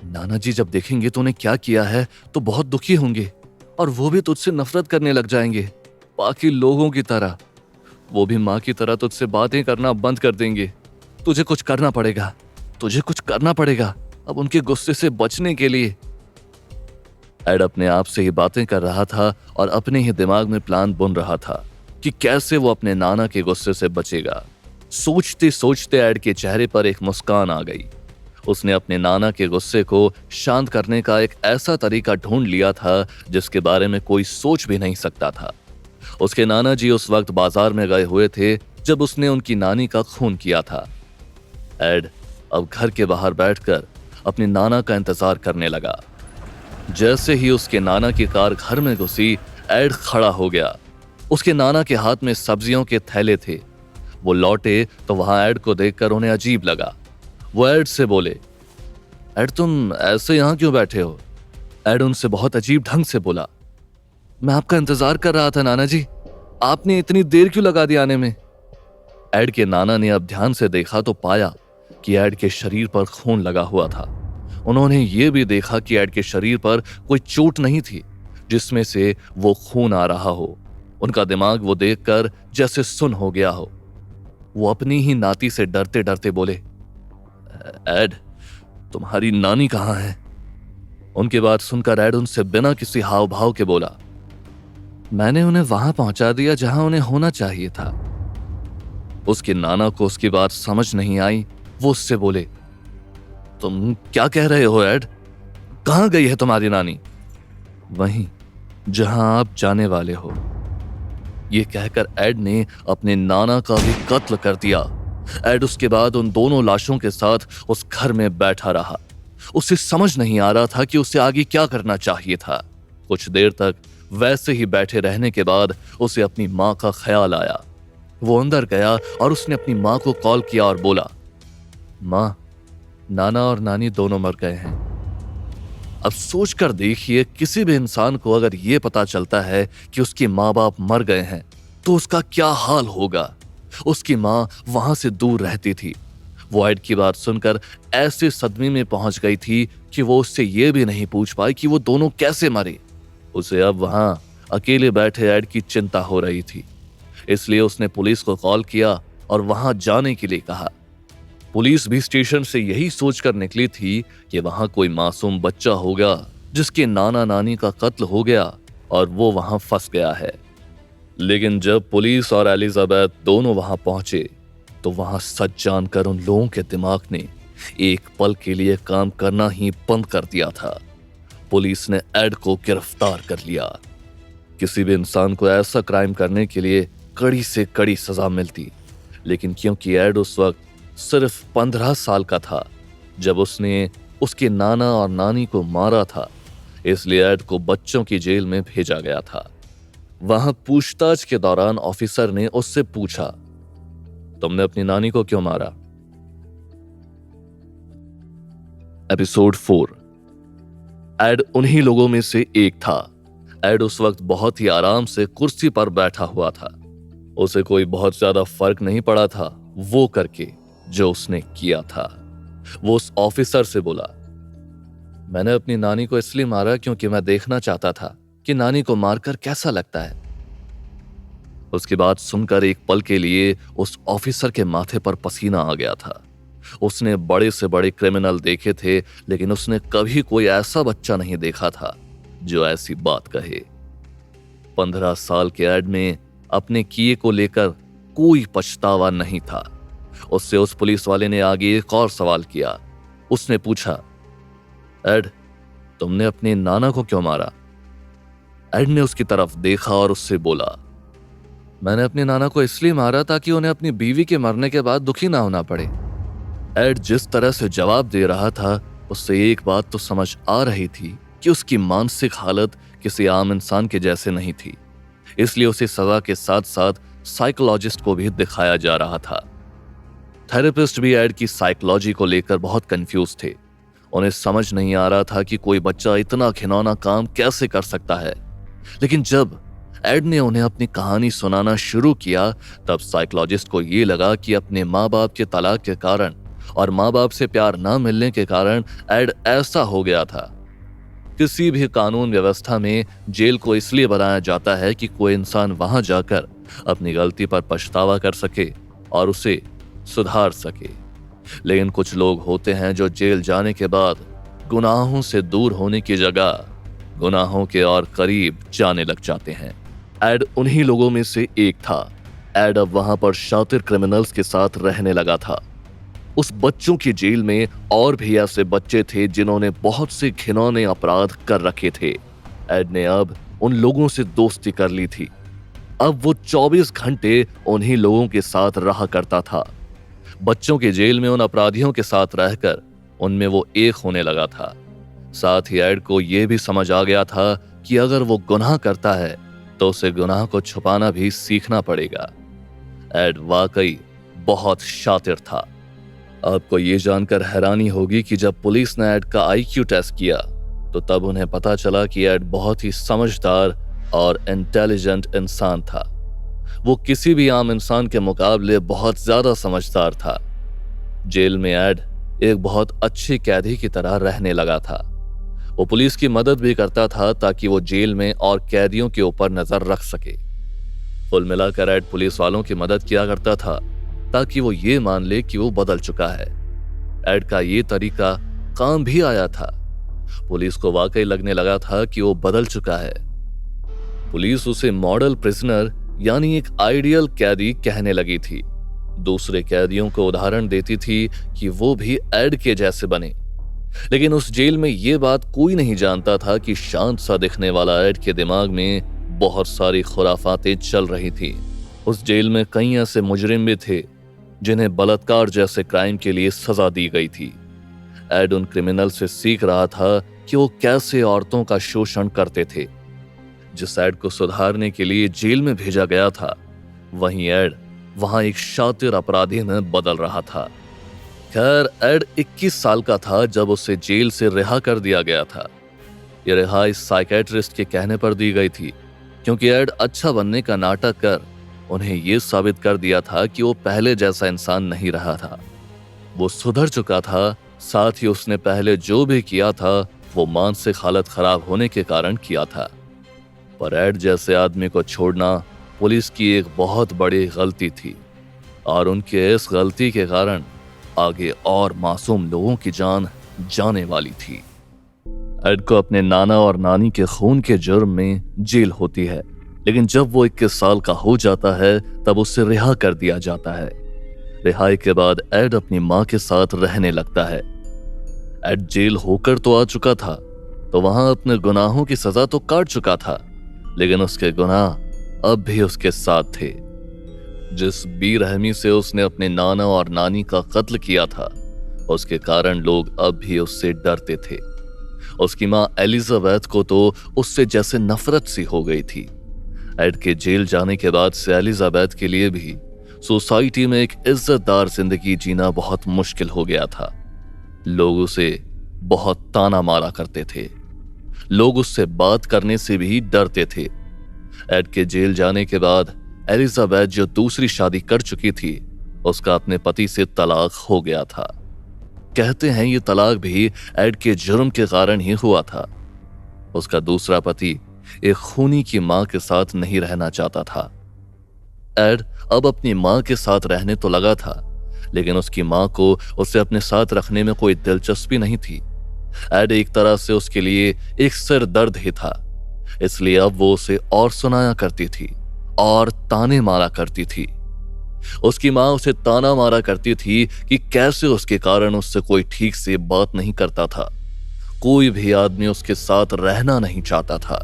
नाना जी जब देखेंगे तो उन्हें क्या किया है तो बहुत दुखी होंगे और वो भी तुझसे नफरत करने लग जाएंगे, बाकी लोगों की तरह। वो भी माँ की तरह तुझसे बातें करना बंद कर देंगे। तुझे कुछ करना पड़ेगा, तुझे कुछ करना पड़ेगा अब उनके गुस्से से बचने के लिए। एड अपने आप से ही बातें कर रहा था और अपने ही दिमाग में प्लान बुन रहा था कि कैसे वो अपने नाना के गुस्से से बचेगा। सोचते सोचते एड के चेहरे पर एक मुस्कान आ गई। उसने अपने नाना के गुस्से को शांत करने का एक ऐसा तरीका ढूंढ लिया था जिसके बारे में कोई सोच भी नहीं सकता था। उसके नाना जी उस वक्त बाजार में गए हुए थे जब उसने उनकी नानी का खून किया था। एड अब घर के बाहर बैठकर अपने नाना का इंतजार करने लगा। जैसे ही उसके नाना की कार घर में घुसी, एड खड़ा हो गया। उसके नाना के हाथ में सब्जियों के थैले थे। वो लौटे तो वहां एड को देखकर उन्हें अजीब लगा। वो एड से बोले, एड तुम ऐसे यहां क्यों बैठे हो? एड उनसे बहुत अजीब ढंग से बोला, मैं आपका इंतजार कर रहा था नाना जी, आपने इतनी देर क्यों लगा दी आने में? एड के नाना ने अब ध्यान से देखा तो पाया कि एड के शरीर पर खून लगा हुआ था। उन्होंने ये भी देखा कि एड के शरीर पर कोई चोट नहीं थी जिसमें से वो खून आ रहा हो। उनका दिमाग वो देखकर जैसे सुन हो गया हो। वो अपनी ही नाती से डरते डरते बोले, एड, तुम्हारी नानी कहाँ है? उनकी बात सुनकर एड उनसे बिना किसी हाव भाव के बोला, मैंने उन्हें वहां पहुंचा दिया जहां उन्हें होना चाहिए था। उसके नाना को उसकी बात समझ नहीं आई। वो उससे बोले, तुम क्या कह रहे हो एड? कहां गई है तुम्हारी नानी? वहीं जहां आप जाने वाले हो। ये कहकर एड ने अपने नाना का भी कत्ल कर दिया। एड उसके बाद उन दोनों लाशों के साथ उस घर में बैठा रहा। उसे समझ नहीं आ रहा था कि उसे आगे क्या करना चाहिए था। कुछ देर तक वैसे ही बैठे रहने के बाद उसे अपनी माँ का ख्याल आया। वो अंदर गया और उसने अपनी माँ को कॉल किया और बोला, माँ, नाना और नानी दोनों मर गए हैं। अब सोचकर देखिए, किसी भी इंसान को अगर ये पता चलता है कि उसके माँ बाप मर गए हैं तो उसका क्या हाल होगा। उसकी माँ वहां से दूर रहती थी। वो एड की बात सुनकर ऐसे सदमे में पहुंच गई थी कि वो उससे ये भी नहीं पूछ पाई कि वो दोनों कैसे मरे। उसे अब वहां अकेले बैठे एड की चिंता हो रही थी। इसलिए उसने पुलिस को कॉल किया और वहां जाने के लिए कहा। पुलिस भी स्टेशन से यही सोचकर निकली थी कि वहां कोई मासूम बच्चा होगा जिसके नाना नानी का कत्ल हो गया और वो वहां फंस गया है। लेकिन जब पुलिस और एलिजाबेथ दोनों वहां पहुंचे तो वहां सच जानकर उन लोगों के दिमाग ने एक पल के लिए काम करना ही बंद कर दिया था। पुलिस ने एड को गिरफ्तार कर लिया। किसी भी इंसान को ऐसा क्राइम करने के लिए कड़ी से कड़ी सजा मिलती, लेकिन क्योंकि एड उस वक्त सिर्फ 15 साल का था जब उसने उसके नाना और नानी को मारा था, इसलिए एड को बच्चों की जेल में भेजा गया था। वहां पूछताछ के दौरान ऑफिसर ने उससे पूछा, तुमने अपनी नानी को क्यों मारा? एपिसोड 4। एड उन्हीं लोगों में से एक था। एड उस वक्त बहुत ही आराम से कुर्सी पर बैठा हुआ था। उसे कोई बहुत ज्यादा फर्क नहीं पड़ा था वो करके जो उसने किया था। वो उस ऑफिसर से बोला, मैंने अपनी नानी को इसलिए मारा क्योंकि मैं देखना चाहता था कि नानी को मारकर कैसा लगता है। उसकी बात सुनकर एक पल के लिए उस ऑफिसर के माथे पर पसीना आ गया था। उसने बड़े से बड़े क्रिमिनल देखे थे, लेकिन उसने कभी कोई ऐसा बच्चा नहीं देखा था जो ऐसी बात कहे। 15 साल के एड में अपने किए को लेकर कोई पछतावा नहीं था। उससे उस पुलिस वाले ने आगे एक और सवाल किया। उसने पूछा, एड, तुमने अपने नाना को क्यों मारा? एड ने उसकी तरफ देखा और उससे बोला, मैंने अपने नाना को इसलिए मारा ताकि उन्हें अपनी बीवी के मरने के बाद दुखी ना होना पड़े। एड जिस तरह से जवाब दे रहा था उससे एक बात तो समझ आ रही थी कि उसकी मानसिक हालत किसी आम इंसान के जैसे नहीं थी, इसलिए उसे सजा के साथ साथ साइकोलॉजिस्ट को भी दिखाया जा रहा था। थेरेपिस्ट भी एड की साइकोलॉजी को लेकर बहुत कंफ्यूज थे। उन्हें समझ नहीं आ रहा था कि कोई बच्चा इतना घिनौना काम कैसे कर सकता है। लेकिन जब एड ने उन्हें अपनी कहानी सुनाना शुरू किया, तब साइकोलॉजिस्ट को ये लगा कि अपने माँ बाप के तलाक के कारण और माँ बाप से प्यार न मिलने के कारण एड ऐसा हो गया था। किसी भी कानून व्यवस्था में जेल को इसलिए बनाया जाता है कि कोई इंसान वहां जाकर अपनी गलती पर पछतावा कर सके और उसे सुधार सके। लेकिन कुछ लोग होते हैं जो जेल जाने के बाद गुनाहों से दूर होने की जगह गुनाहों के और करीब जाने लग जाते हैं। एड उन्हीं लोगों में से एक था। एड अब वहां पर शातिर क्रिमिनल्स के साथ रहने लगा था। उस बच्चों की जेल में और भी ऐसे बच्चे थे जिन्होंने बहुत से घिनौने अपराध कर रखे थे। एड ने अब उन लोगों से दोस्ती कर ली थी। अब वो 24 घंटे उन्हीं लोगों के साथ रहा करता था। बच्चों की जेल में उन अपराधियों के साथ रहकर उनमें वो एक होने लगा था। साथ ही एड को यह भी समझ आ गया था कि अगर वो गुनाह करता है तो उसे गुनाह को छुपाना भी सीखना पड़ेगा। एड वाकई बहुत शातिर था। आपको ये जानकर हैरानी होगी कि जब पुलिस ने एड का आईक्यू टेस्ट किया तो तब उन्हें पता चला कि एड बहुत ही समझदार और इंटेलिजेंट इंसान था। वो किसी भी आम इंसान के मुकाबले बहुत ज्यादा समझदार था। जेल में एड एक बहुत अच्छे कैदी की तरह रहने लगा था। वो पुलिस की मदद भी करता था ताकि वो जेल में और कैदियों के ऊपर नजर रख सके। कुल मिलाकर एड पुलिस वालों की मदद किया करता था ताकि वो ये मान ले कि वो बदल चुका है। एड का ये तरीका काम भी आया था। पुलिस को वाकई लगने लगा था कि वो बदल चुका है। पुलिस उसे मॉडल प्रिजनर यानी एक आइडियल कैदी कहने लगी थी। दूसरे कैदियों को उदाहरण देती थी कि वो भी एड के जैसे बने। लेकिन उस जेल में ये बात कोई नहीं जानता था कि शांत सा दिखने वाला एड के दिमाग में बहुत सारी खुराफातें चल रही थी। उस जेल में कई ऐसे मुजरिम भी थे जिन्हें बलात्कार जैसे क्राइम के लिए सजा दी गई थी। एड उन क्रिमिनल से सीख रहा था कि वो कैसे औरतों का शोषण करते थे। जिस एड को सुधारने के लिए जेल में भेजा गया था, वहीं एड वहां एक शातिर अपराधी में बदल रहा था। खैर, एड 21 साल का था जब उसे जेल से रिहा कर दिया गया था। यह रिहाई साइकेट्रिस्ट के कहने पर दी गई थी, क्योंकि एड अच्छा बनने का नाटक कर उन्हें यह साबित कर दिया था कि वो पहले जैसा इंसान नहीं रहा था। वो सुधर चुका था। साथ ही उसने पहले जो भी किया था वो मानसिक हालत खराब होने के कारण किया था। पर एड जैसे आदमी को छोड़ना पुलिस की एक बहुत बड़ी गलती थी, और उनके इस गलती के कारण आगे और मासूम लोगों की जान जाने वाली थी। एड को अपने नाना और नानी के खून के जुर्म में जेल होती है, लेकिन जब वो 21 साल का हो जाता है तब उसे रिहा कर दिया जाता है। रिहाई के बाद एड अपनी माँ के साथ रहने लगता है। एड जेल होकर तो आ चुका था, तो वहां अपने गुनाहों की सजा तो काट चुका था, लेकिन उसके गुनाह अब भी उसके साथ थे। जिस बेरहमी से उसने अपने नाना और नानी का कत्ल किया था, उसके कारण लोग अब भी उससे डरते थे। उसकी माँ एलिजाबेथ को तो उससे जैसे नफरत सी हो गई थी। एड के जेल जाने के बाद से एलिजाबेथ के लिए भी सोसाइटी में एक इज्जतदार जिंदगी जीना बहुत मुश्किल हो गया था। लोग उसे बहुत ताना मारा करते थे। लोग उससे बात करने से भी डरते थे। एड के जेल जाने के बाद एलिजाबेथ, जो दूसरी शादी कर चुकी थी, उसका अपने पति से तलाक हो गया था। कहते हैं ये तलाक भी एड के जुर्म के कारण ही हुआ था। उसका दूसरा पति एक खूनी की मां के साथ नहीं रहना चाहता था। एड अब अपनी मां के साथ रहने तो लगा था, लेकिन उसकी मां को उसे अपने साथ रखने में कोई दिलचस्पी नहीं थी। एड एक तरह से उसके लिए एक सिर दर्द ही था, इसलिए अब वो उसे और सुनाया करती थी और ताने मारा करती थी। उसकी मां उसे ताना मारा करती थी कि कैसे उसके कारण उससे कोई ठीक से बात नहीं करता था। कोई भी आदमी उसके साथ रहना नहीं चाहता था।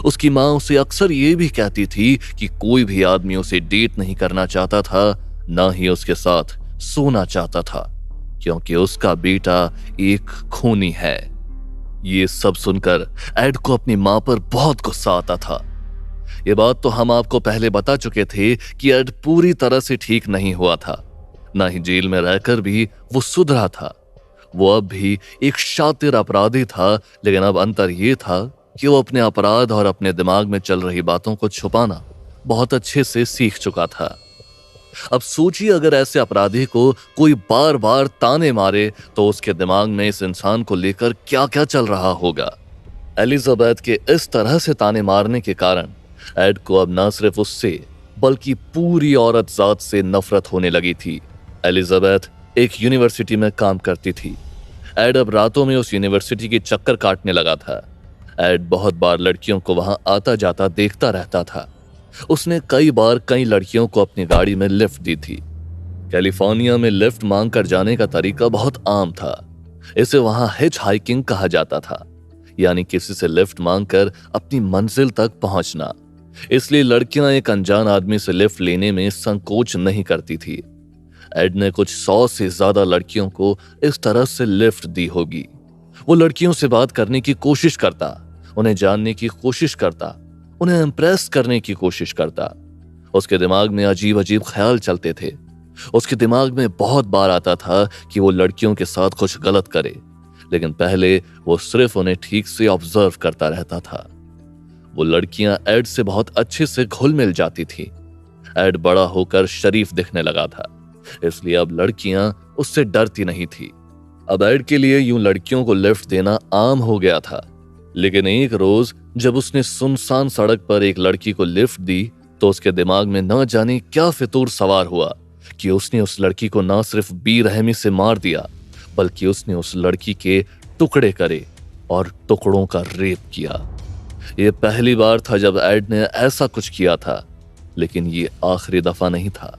उसकी मां उसे अक्सर ये भी कहती थी कि कोई भी आदमी उसे डेट नहीं करना चाहता था, ना ही उसके साथ सोना चाहता था, क्योंकि उसका बेटा एक खूनी है। ये सब सुनकर एड को अपनी मां पर बहुत गुस्सा आता था। ये बात तो हम आपको पहले बता चुके थे कि एड पूरी तरह से ठीक नहीं हुआ था। ना ही जेल में रहकर भी वो सुधरा था। वो अब भी एक शातिर अपराधी था, लेकिन अब अंतर ये था कि वो अपने अपराध और अपने दिमाग में चल रही बातों को छुपाना बहुत अच्छे से सीख चुका था। अब सोचिए, अगर ऐसे अपराधी को कोई बार बार ताने मारे तो उसके दिमाग में इस इंसान को लेकर क्या क्या चल रहा होगा। एलिजाबेथ के इस तरह से ताने मारने के कारण एड को अब न सिर्फ उससे बल्कि पूरी औरत जात से नफरत होने लगी थी। एलिजाबेथ एक यूनिवर्सिटी में काम करती थी। एड अब रातों में उस यूनिवर्सिटी की चक्कर काटने लगा था। एड बहुत बार लड़कियों को वहां आता जाता देखता रहता था। उसने कई बार कई लड़कियों को अपनी गाड़ी में लिफ्ट दी थी। कैलिफोर्निया में लिफ्ट मांग कर जाने का तरीका बहुत आम था। इसे वहां हिच हाइकिंग कहा जाता था, यानी किसी से लिफ्ट मांगकर अपनी मंजिल तक पहुंचना। इसलिए लड़कियां एक अनजान आदमी से लिफ्ट लेने में संकोच नहीं करती थी। एड ने कुछ 100 से ज्यादा लड़कियों को इस तरह से लिफ्ट दी होगी। वो लड़कियों से बात करने की कोशिश करता, उन्हें जानने की कोशिश करता, उन्हें इम्प्रेस करने की कोशिश करता। उसके दिमाग में अजीब अजीब ख्याल चलते थे। उसके दिमाग में बहुत बार आता था कि वो लड़कियों के साथ कुछ गलत करे, लेकिन पहले वो सिर्फ उन्हें ठीक से ऑब्जर्व करता रहता था। वो लड़कियां एड से बहुत अच्छे से घुल मिल जाती थी। एड बड़ा होकर शरीफ दिखने लगा था, इसलिए अब लड़कियां उससे डरती नहीं थी। अब एड के लिए यूं लड़कियों को लिफ्ट देना आम हो गया था। लेकिन एक रोज जब उसने सुनसान सड़क पर एक लड़की को लिफ्ट दी तो उसके दिमाग में न जाने क्या फितूर सवार हुआ कि उसने उस लड़की को न सिर्फ बेरहमी से मार दिया, बल्कि उसने उस लड़की के टुकड़े करे और टुकड़ों का रेप किया। यह पहली बार था जब एड ने ऐसा कुछ किया था, लेकिन ये आखिरी दफा नहीं था।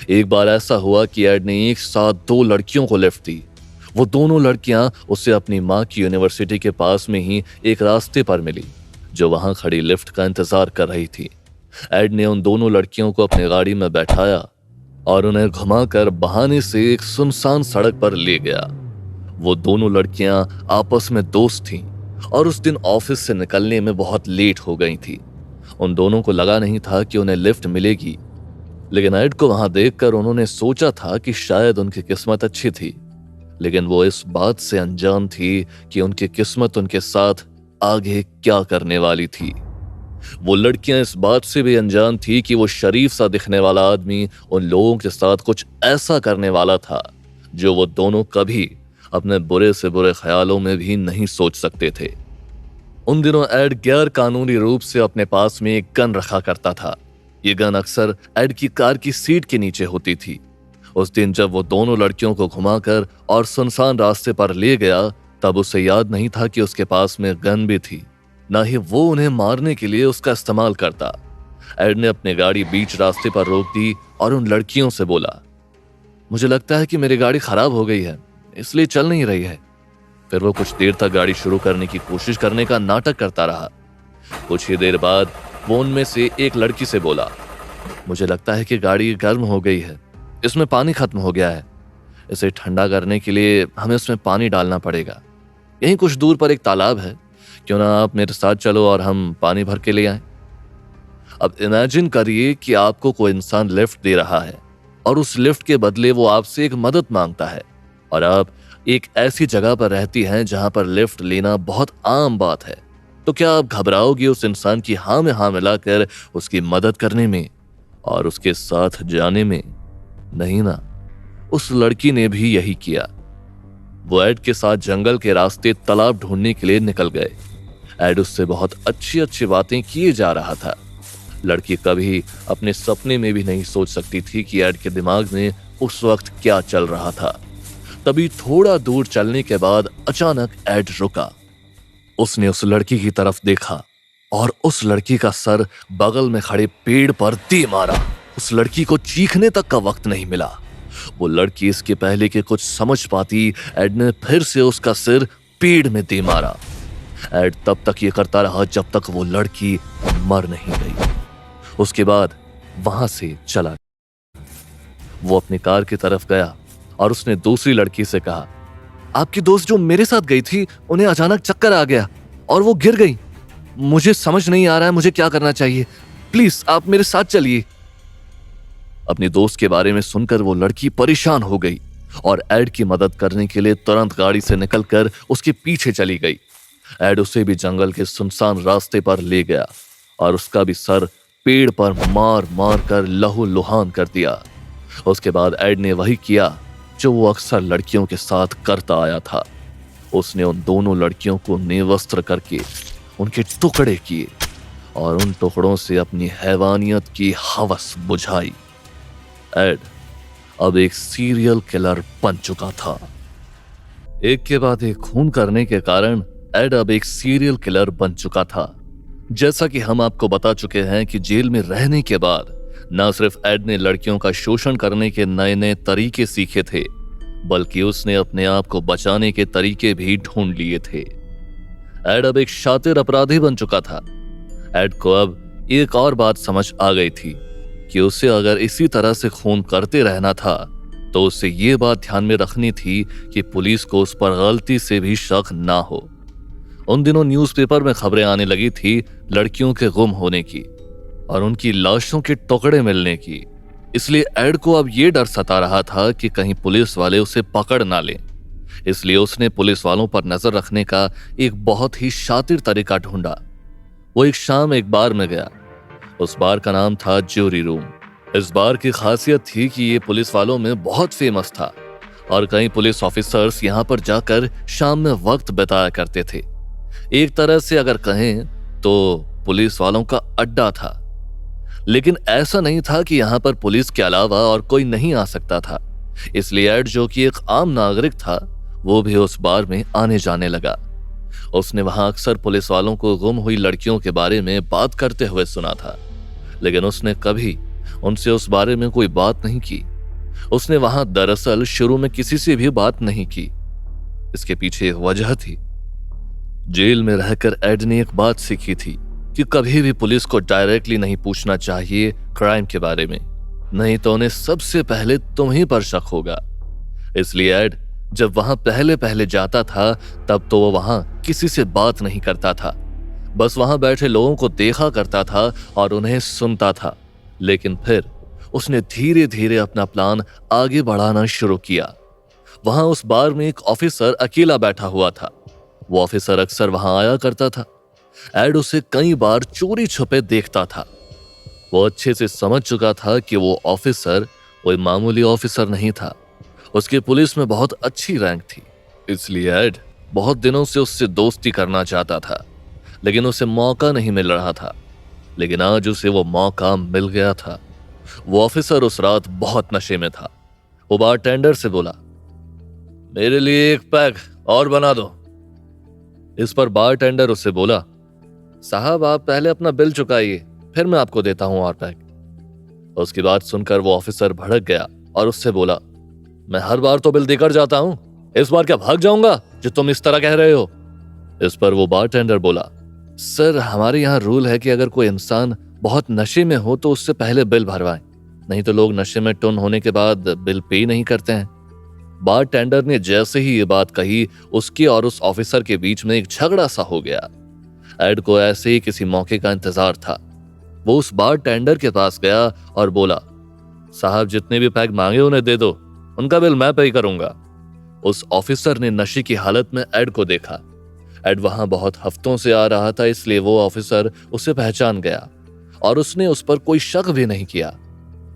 एक बार ऐसा हुआ कि एड ने एक साथ 2 लड़कियों को लिफ्ट दी। वो दोनों लड़कियां उसे अपनी मां की यूनिवर्सिटी के पास में ही एक रास्ते पर मिली, जो वहां खड़ी लिफ्ट का इंतजार कर रही थी। एड ने उन दोनों लड़कियों को अपनी गाड़ी में बैठाया और उन्हें घुमाकर बहाने से एक सुनसान सड़क पर ले गया। वो दोनों लड़कियां आपस में दोस्त थीं और उस दिन ऑफिस से निकलने में बहुत लेट हो गई थी। उन दोनों को लगा नहीं था कि उन्हें लिफ्ट मिलेगी, लेकिन एड को वहां देखकर उन्होंने सोचा था कि शायद उनकी किस्मत अच्छी थी। लेकिन वो इस बात से अनजान थी कि उनकी किस्मत उनके साथ आगे क्या करने वाली थी। वो लड़कियां इस बात से भी अनजान थी कि वो शरीफ सा दिखने वाला आदमी उन लोगों के साथ कुछ ऐसा करने वाला था जो वो दोनों कभी अपने बुरे से बुरे ख्यालों में भी नहीं सोच सकते थे। उन दिनों एड गैर कानूनी रूप से अपने पास में एक गन रखा करता था। ये गन अक्सर एड की कार की सीट के नीचे होती थी। उस दिन जब वो दोनों लड़कियों को घुमाकर और सुनसान रास्ते पर ले गया, तब उसे याद नहीं था कि उसके पास में गन भी थी, ना ही वो उन्हें मारने के लिए उसका इस्तेमाल करता। एड ने अपनी गाड़ी बीच रास्ते पर रोक दी और उन लड़कियों से बोला, मुझे लगता है कि मेरी गाड़ी खराब हो गई है, इसलिए चल नहीं रही है। फिर वो कुछ देर तक गाड़ी शुरू करने की कोशिश करने का नाटक करता रहा। कुछ ही देर बाद वो उनमें से एक लड़की से बोला, मुझे लगता है कि गाड़ी गर्म हो गई है, इसमें पानी खत्म हो गया है। इसे ठंडा करने के लिए हमें उसमें पानी डालना पड़ेगा। यहीं कुछ दूर पर एक तालाब है, क्यों ना आप मेरे साथ चलो और हम पानी भर के ले आए। अब इमेजिन करिए कि आपको कोई इंसान लिफ्ट दे रहा है और उस लिफ्ट के बदले वो आपसे एक मदद मांगता है, और आप एक ऐसी जगह पर रहती हैं जहां पर लिफ्ट लेना बहुत आम बात है। तो क्या आप घबराओगे उस इंसान की हाँ में हाँ मिलाकर उसकी मदद करने में और उसके साथ जाने में? नहीं ना, उस लड़की ने भी यही किया। वो एड के साथ जंगल के रास्ते तालाब ढूंढने के लिए निकल गए। एड उससे बहुत अच्छी अच्छी बातें किए जा रहा था। लड़की कभी अपने सपने में भी नहीं सोच सकती थी कि एड के दिमाग में उस वक्त क्या चल रहा था। तभी थोड़ा दूर चलने के बाद अचानक एड रुका। उसने उस लड़की की तरफ देखा और उस लड़की का सर बगल में खड़े पेड़ पर दे मारा। उस लड़की को चीखने तक का वक्त नहीं मिला। वो लड़की इसके पहले कि कुछ समझ पाती, एड ने फिर से उसका सिर पेड़ में दे मारा। एड तब तक ये करता रहा जब तक वो लड़की मर नहीं गई। उसके बाद वहां से चला। वो अपनी कार की तरफ गया और उसने दूसरी लड़की से कहा, आपकी दोस्त जो मेरे साथ गई थी, उन्हें अचानक चक्कर आ गया और वो गिर गई। मुझे समझ नहीं आ रहा है मुझे क्या करना चाहिए, प्लीज आप मेरे साथ चलिए। अपनी दोस्त के बारे में सुनकर वो लड़की परेशान हो गई और एड की मदद करने के लिए तुरंत गाड़ी से निकलकर उसके पीछे चली गई। एड उसे भी जंगल के सुनसान रास्ते पर ले गया और उसका भी सर पेड़ पर मार मार कर लहू लुहान कर दिया। उसके बाद एड ने वही किया जो वो अक्सर लड़कियों के साथ करता आया था। उसने उन दोनों लड़कियों को निर्वस्त्र करके उनके टुकड़े किए और उन टुकड़ों से अपनी हैवानियत की हवस बुझाई। एड अब एक सीरियल किलर बन चुका था। एक के बाद एक खून करने के कारण एड अब एक सीरियल किलर बन चुका था। जैसा कि हम आपको बता चुके हैं कि जेल में रहने के बाद न सिर्फ एड ने लड़कियों का शोषण करने के नए नए तरीके सीखे थे, बल्कि उसने अपने आप को बचाने के तरीके भी ढूंढ लिए थे। एड अब एक शातिर अपराधी बन चुका था। एड को अब एक और बात समझ आ गई थी कि उसे अगर इसी तरह से खून करते रहना था तो उसे ये बात ध्यान में रखनी थी कि पुलिस को उस पर गलती से भी शक ना हो। उन दिनों न्यूज़पेपर में खबरें आने लगी थी लड़कियों के गुम होने की और उनकी लाशों के टुकड़े मिलने की। इसलिए एड को अब ये डर सता रहा था कि कहीं पुलिस वाले उसे पकड़ ना लें। इसलिए उसने पुलिस वालों पर नजर रखने का एक बहुत ही शातिर तरीका ढूंढा। वो एक शाम एक बार में गया। उस बार का नाम था ज्यूरी रूम। इस बार की खासियत थी कि ये पुलिस वालों में बहुत फेमस था और कई पुलिस ऑफिसर्स यहाँ पर जाकर शाम में वक्त बिताया करते थे। एक तरह से अगर कहें तो पुलिस वालों का अड्डा था। लेकिन ऐसा नहीं था कि यहाँ पर पुलिस के अलावा और कोई नहीं आ सकता था। इसलिए एड, जो कि एक आम नागरिक था, वो भी उस बार में आने जाने लगा। उसने वहां अक्सर पुलिस वालों को गुम हुई लड़कियों के बारे में बात करते हुए सुना था, लेकिन उसने कभी उनसे उस बारे में कोई बात नहीं की। उसने वहां दरअसल शुरू में किसी से भी बात नहीं की। इसके पीछे एक वजह थी। जेल में रहकर एड ने एक बात सीखी थी कि कभी भी पुलिस को डायरेक्टली नहीं पूछना चाहिए क्राइम के बारे में, नहीं तो उन्हें सबसे पहले तुम ही पर शक होगा। इसलिए एड जब वहां पहले पहले जाता था तब तो वो वहां किसी से बात नहीं करता था, बस वहां बैठे लोगों को देखा करता था और उन्हें सुनता था। लेकिन फिर उसने धीरे धीरे अपना प्लान आगे बढ़ाना शुरू किया। वहां उस बार में एक ऑफिसर अकेला बैठा हुआ था। वो ऑफिसर अक्सर वहां आया करता था। एड उसे कई बार चोरी छुपे देखता था। वो अच्छे से समझ चुका था कि वो ऑफिसर कोई मामूली ऑफिसर नहीं था। उसकी पुलिस में बहुत अच्छी रैंक थी। इसलिए एड बहुत दिनों से उससे दोस्ती करना चाहता था, लेकिन उसे मौका नहीं मिल रहा था। लेकिन आज उसे वो मौका मिल गया था। वो ऑफिसर उस रात बहुत नशे में था। वो बारटेंडर से बोला, मेरे लिए एक पैग और बना दो। इस पर बारटेंडर उससे बोला, साहब आप पहले अपना बिल चुकाइए, फिर मैं आपको देता हूं और पैग। उसकी बात सुनकर वो ऑफिसर भड़क गया और उससे बोला, मैं हर बार तो बिल देकर जाता हूं, इस बार क्या भाग जाऊंगा जो तुम इस तरह कह रहे हो। इस पर वो बारटेंडर बोला, सर हमारे यहाँ रूल है कि अगर कोई इंसान बहुत नशे में हो तो उससे पहले बिल भरवाएं, नहीं तो लोग नशे में टुन होने के बाद बिल पे नहीं करते हैं। बारटेंडर ने जैसे ही ये बात कही, उसके और उस ऑफिसर के बीच में एक झगड़ा सा हो गया। एड को ऐसे ही किसी मौके का इंतजार था। वो उस बारटेंडर के पास गया और बोला, साहब जितने भी पैग मांगे उन्हें दे दो, उनका बिल मैं पे करूंगा। उस ऑफिसर ने नशे की हालत में एड को देखा। एड वहां बहुत हफ्तों से आ रहा था, इसलिए वो ऑफिसर उसे पहचान गया और उसने उस पर कोई शक भी नहीं किया।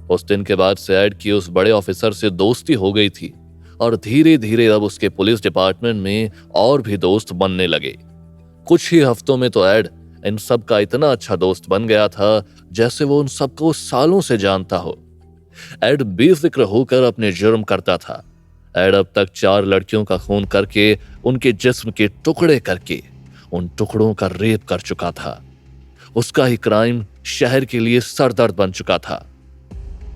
उस दिन के बाद से एड की उस बड़े ऑफिसर से दोस्ती हो गई थी और धीरे धीरे अब उसके पुलिस डिपार्टमेंट में और भी दोस्त बनने लगे। कुछ ही हफ्तों में तो एड इन सब का इतना अच्छा दोस्त बन गया था जैसे वो उन सबको सालों से जानता हो। एड बेफिक्र होकर अपने जुर्म करता था। एड अब तक 4 लड़कियों का खून करके, उनके जिस्म के टुकड़े करके, उन टुकड़ों का रेप कर चुका था। उसका ही क्राइम शहर के लिए सरदर्द बन चुका था।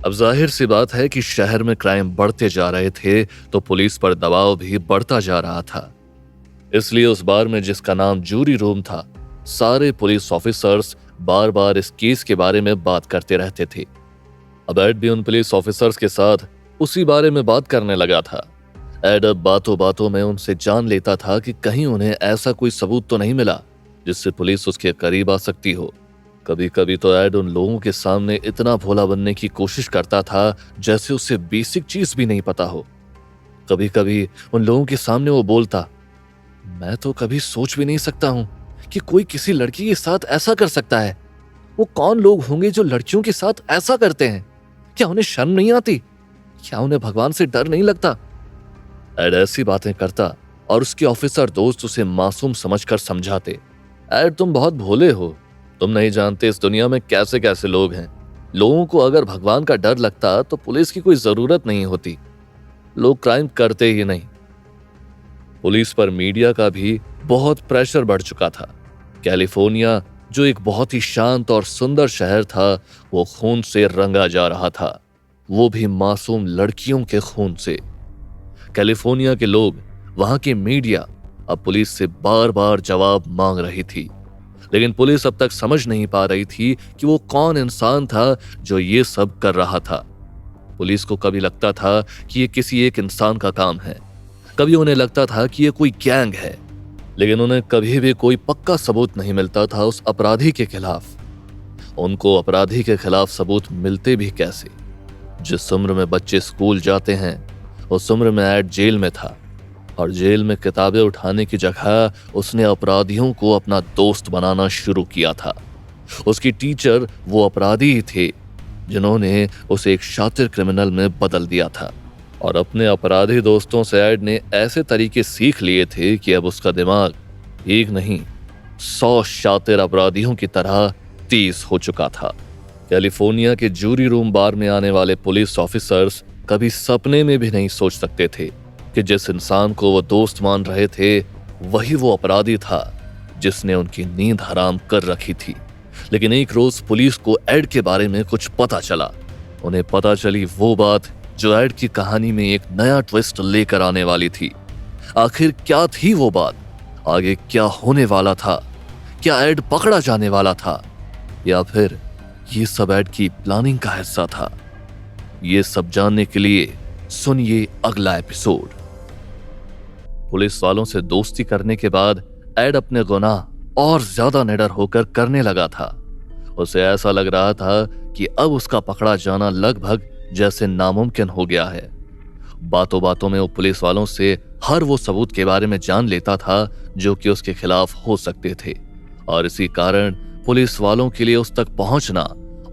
अब जाहिर सी बात है कि शहर में क्राइम बढ़ते जा रहे थे तो पुलिस पर दबाव भी बढ़ता जा रहा था। इसलिए उस बार में जिसका नाम ज्यूरी रूम था, सारे पुलिस ऑफिसर्स बार बार इस केस के बारे में बात करते रहते थे। अब एड भी उन पुलिस ऑफिसर्स के साथ उसी बारे में बात करने लगा था। एड अब बातों बातों में उनसे जान लेता था कि कहीं उन्हें ऐसा कोई सबूत तो नहीं मिला जिससे पुलिस उसके करीब आ सकती हो। कभी कभी तो एड उन लोगों के सामने इतना भोला बनने की कोशिश करता था जैसे उसे बेसिक चीज भी नहीं पता हो। कभी कभी उन लोगों के सामने वो बोलता, मैं तो कभी सोच भी नहीं सकता हूं कि कोई किसी लड़की के साथ ऐसा कर सकता है। वो कौन लोग होंगे जो लड़कियों के साथ ऐसा करते हैं? क्या उन्हें शर्म नहीं आती? क्या उन्हें भगवान से डर नहीं लगता? एड ऐसी बातें करता और उसके ऑफिसर दोस्त उसे मासूम समझकर समझाते, एड तुम बहुत भोले हो, तुम नहीं जानते इस दुनिया में कैसे कैसे लोग हैं। लोगों को अगर भगवान का डर लगता तो पुलिस की कोई जरूरत नहीं होती, लोग क्राइम करते ही नहीं। पुलिस पर मीडिया का भी बहुत प्रेशर बढ़ चुका था। कैलिफोर्निया, जो एक बहुत ही शांत और सुंदर शहर था, वो खून से रंगा जा रहा था, वो भी मासूम लड़कियों के खून से। कैलिफोर्निया के लोग, वहां की मीडिया अब पुलिस से बार बार जवाब मांग रही थी, लेकिन पुलिस अब तक समझ नहीं पा रही थी कि वो कौन इंसान था जो ये सब कर रहा था। पुलिस को कभी लगता था कि ये किसी एक इंसान का काम है, कभी उन्हें लगता था कि ये कोई गैंग है, लेकिन उन्हें कभी भी कोई पक्का सबूत नहीं मिलता था उस अपराधी के खिलाफ। उनको अपराधी के खिलाफ सबूत मिलते भी कैसे? जिस उम्र में बच्चे स्कूल जाते हैं उस उम्र में एड जेल में था, और जेल में किताबें उठाने की जगह उसने अपराधियों को अपना दोस्त बनाना शुरू किया था। उसकी टीचर वो अपराधी ही थे जिन्होंने उसे एक शातिर क्रिमिनल में बदल दिया था, और अपने अपराधी दोस्तों से एड ने ऐसे तरीके सीख लिए थे कि अब उसका दिमाग एक नहीं 100 शातिर अपराधियों की तरह तेज हो चुका था। कैलिफोर्निया के जूरी रूम बार में आने वाले पुलिस ऑफिसर्स कभी सपने में भी नहीं सोच सकते थे कि जिस इंसान को वो दोस्त मान रहे थे वही वो अपराधी था जिसने उनकी नींद हराम कर रखी थी। लेकिन एक रोज पुलिस को एड के बारे में कुछ पता चला। उन्हें पता चली वो बात जो एड की कहानी में एक नया ट्विस्ट लेकर आने वाली थी। आखिर क्या थी वो बात? आगे क्या होने वाला था? क्या एड पकड़ा जाने वाला था, या फिर ये सब एड की प्लानिंग का हिस्सा था? ये सब जानने के लिए सुनिए अगला एपिसोड। पुलिस वालों से दोस्ती करने के बाद एड अपने गुनाह और ज्यादा निडर होकर करने लगा था। उसे ऐसा लग रहा था कि अब उसका पकड़ा जाना लगभग जैसे नामुमकिन हो गया है। बातों बातों में वो पुलिस वालों से हर वो सबूत के बारे में जान लेता था जो कि उसके खिलाफ हो सकते थे, और इसी कारण पुलिस वालों के लिए उस तक पहुंचना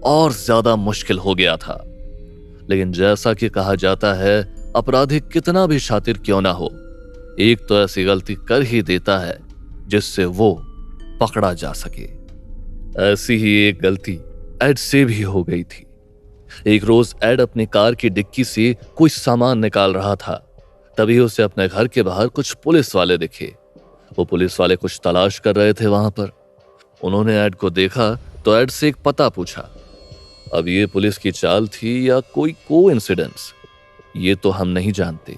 और ज्यादा मुश्किल हो गया था। लेकिन जैसा कि कहा जाता है, अपराधी कितना भी शातिर क्यों ना हो, एक तो ऐसी गलती कर ही देता है जिससे वो पकड़ा जा सके। ऐसी ही एक गलती एड से भी हो गई थी। एक रोज एड अपनी कार की डिक्की से कोई सामान निकाल रहा था, तभी उसे अपने घर के बाहर कुछ पुलिस वाले दिखे। वो पुलिस वाले कुछ तलाश कर रहे थे वहां पर। उन्होंने एड को देखा तो एड से एक पता पूछा। अब ये पुलिस की चाल थी या कोई कोइंसिडेंस, ये तो हम नहीं जानते,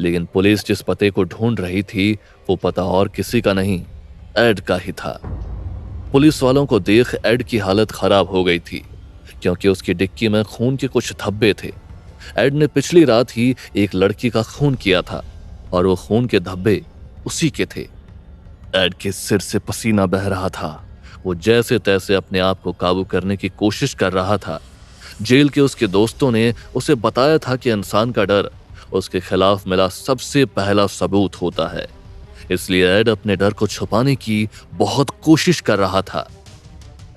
लेकिन पुलिस जिस पते को ढूंढ रही थी वो पता और किसी का नहीं, एड का ही था। पुलिस वालों को देख एड की हालत खराब हो गई थी, क्योंकि उसकी डिक्की में खून के कुछ धब्बे थे। एड ने पिछली रात ही एक लड़की का खून किया था, और वो खून के धब्बे उसी के थे। एड के सिर से पसीना बह रहा था। वो जैसे तैसे अपने आप को काबू करने की कोशिश कर रहा था। जेल के उसके दोस्तों ने उसे बताया था कि इंसान का डर उसके खिलाफ मिला सबसे पहला सबूत होता है, इसलिए एड अपने डर को छुपाने की बहुत कोशिश कर रहा था।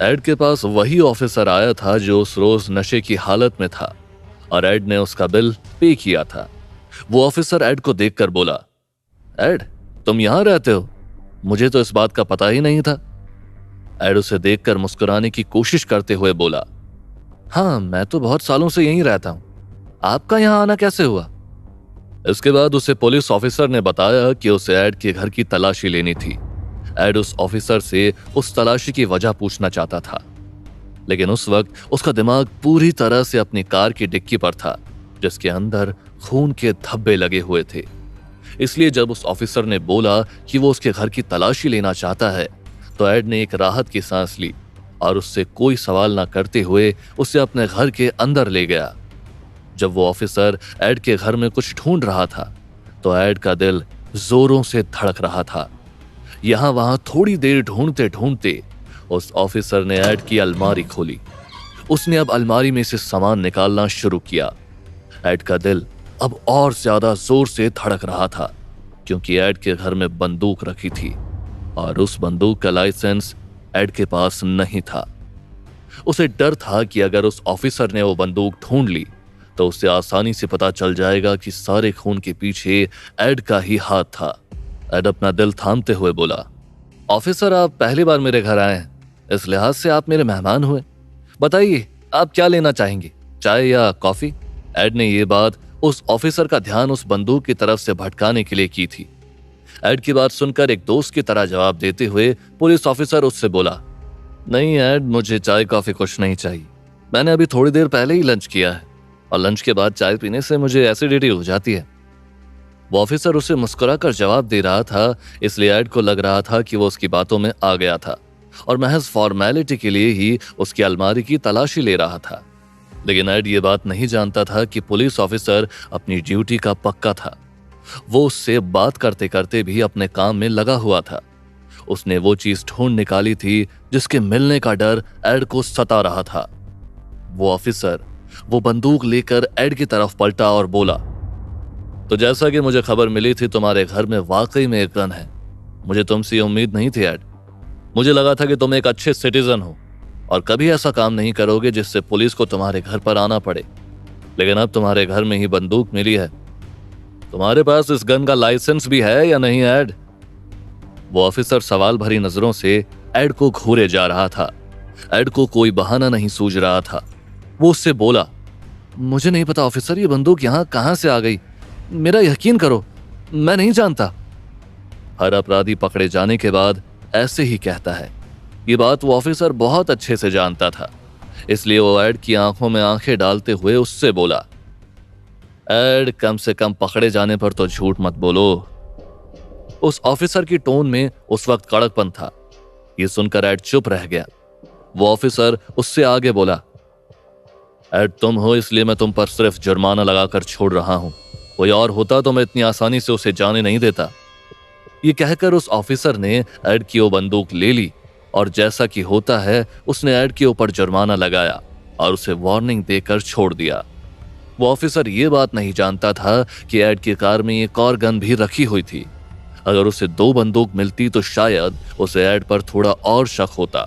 एड के पास वही ऑफिसर आया था जो उस रोज नशे की हालत में था, और एड ने उसका बिल पे किया था। वो ऑफिसर एड को देखकर बोला, एड तुम यहां रहते हो? मुझे तो इस बात का पता ही नहीं था। एड उसे देखकर मुस्कुराने की कोशिश करते हुए बोला, हाँ मैं तो बहुत सालों से यहीं रहता हूं, आपका यहां आना कैसे हुआ? इसके बाद उसे पुलिस ऑफिसर ने बताया कि उसे एड के घर की तलाशी लेनी थी। एड उस ऑफिसर से उस तलाशी की वजह पूछना चाहता था, लेकिन उस वक्त उसका दिमाग पूरी तरह से अपनी कार की डिक्की पर था, जिसके अंदर खून के धब्बे लगे हुए थे। इसलिए जब उस ऑफिसर ने बोला कि वो उसके घर की तलाशी लेना चाहता है, तो एड ने एक राहत की सांस ली और उससे कोई सवाल ना करते हुए उसे अपने घर के अंदर ले गया। जब वो ऑफिसर एड के घर में कुछ ढूंढ रहा था, तो एड का दिल जोरों से धड़क रहा था। यहां वहां थोड़ी देर ढूंढते ढूंढते उस ऑफिसर ने एड की अलमारी खोली। उसने अब अलमारी में से सामान निकालना शुरू किया। एड का दिल अब और ज्यादा जोर से धड़क रहा था, क्योंकि एड के घर में बंदूक रखी थी और उस बंदूक का लाइसेंस एड के पास नहीं था। उसे डर था कि अगर उस ऑफिसर ने वो बंदूक ढूंढ ली तो उसे आसानी से पता चल जाएगा कि सारे खून के पीछे एड का ही हाथ था। एड अपना दिल थामते हुए बोला, ऑफिसर आप पहली बार मेरे घर आए हैं, इस लिहाज से आप मेरे मेहमान हुए। बताइए आप क्या लेना चाहेंगे, चाय या कॉफी? एड ने ये बात उस ऑफिसर का ध्यान उस बंदूक की तरफ से भटकाने के लिए की थी। एड की बात सुनकर एक दोस्त की तरह जवाब देते हुए पुलिस ऑफिसर उससे बोला, नहीं एड, मुझे चाय कॉफी कुछ नहीं चाहिए। मैंने अभी थोड़ी देर पहले ही लंच किया है और लंच के बाद चाय पीने से मुझे एसिडिटी हो जाती है। वो ऑफिसर उसे मुस्कुराकर जवाब दे रहा था, इसलिए एड को लग रहा था कि वो उसकी बातों में आ गया था और महज फॉर्मेलिटी के लिए ही उसकी अलमारी की तलाशी ले रहा था। लेकिन एड ये बात नहीं जानता था कि पुलिस ऑफिसर अपनी ड्यूटी का पक्का था। वो उससे बात करते करते भी अपने काम में लगा हुआ था। उसने वो चीज ढूंढ निकाली थी जिसके मिलने का डर एड को सता रहा था। वो ऑफिसर वो बंदूक लेकर एड की तरफ पलटा और बोला, तो जैसा कि मुझे खबर मिली थी तुम्हारे घर में वाकई में एक गन है। मुझे तुमसे ये उम्मीद नहीं थी एड। मुझे लगा था कि तुम एक अच्छे सिटीजन हो और कभी ऐसा काम नहीं करोगे जिससे पुलिस को तुम्हारे घर पर आना पड़े। लेकिन अब तुम्हारे घर में ही बंदूक मिली है। तुम्हारे पास इस गन का लाइसेंस भी है या नहीं एड? वो ऑफिसर सवाल भरी नजरों से एड को घूरे जा रहा था। एड को कोई बहाना नहीं सूझ रहा था। वो उससे बोला, मुझे नहीं पता ऑफिसर, ये बंदूक यहां कहां से आ गई। मेरा यकीन करो, मैं नहीं जानता। हर अपराधी पकड़े जाने के बाद ऐसे ही कहता है। ये बात वो ऑफिसर बहुत अच्छे से जानता था, इसलिए वो एड की आंखों में आंखें डालते हुए उससे बोला, एड कम से कम पकड़े जाने पर तो झूठ मत बोलो। उस ऑफिसर की टोन में उस वक्त कड़कपन था। ये सुनकर एड चुप रह गया। वो ऑफिसर उससे आगे बोला, एड तुम हो इसलिए मैं तुम पर सिर्फ जुर्माना लगाकर छोड़ रहा हूं। कोई और होता तो मैं इतनी आसानी से उसे जाने नहीं देता। ये कहकर उस ऑफिसर ने एड की वो बंदूक ले ली और जैसा कि होता है उसने एड के ऊपर जुर्माना लगाया और उसे वार्निंग देकर छोड़ दिया। वो ऑफिसर ये बात नहीं जानता था कि एड की कार में एक और गन भी रखी हुई थी। अगर उसे 2 बंदूक मिलती तो शायद उसे एड पर थोड़ा और शक होता।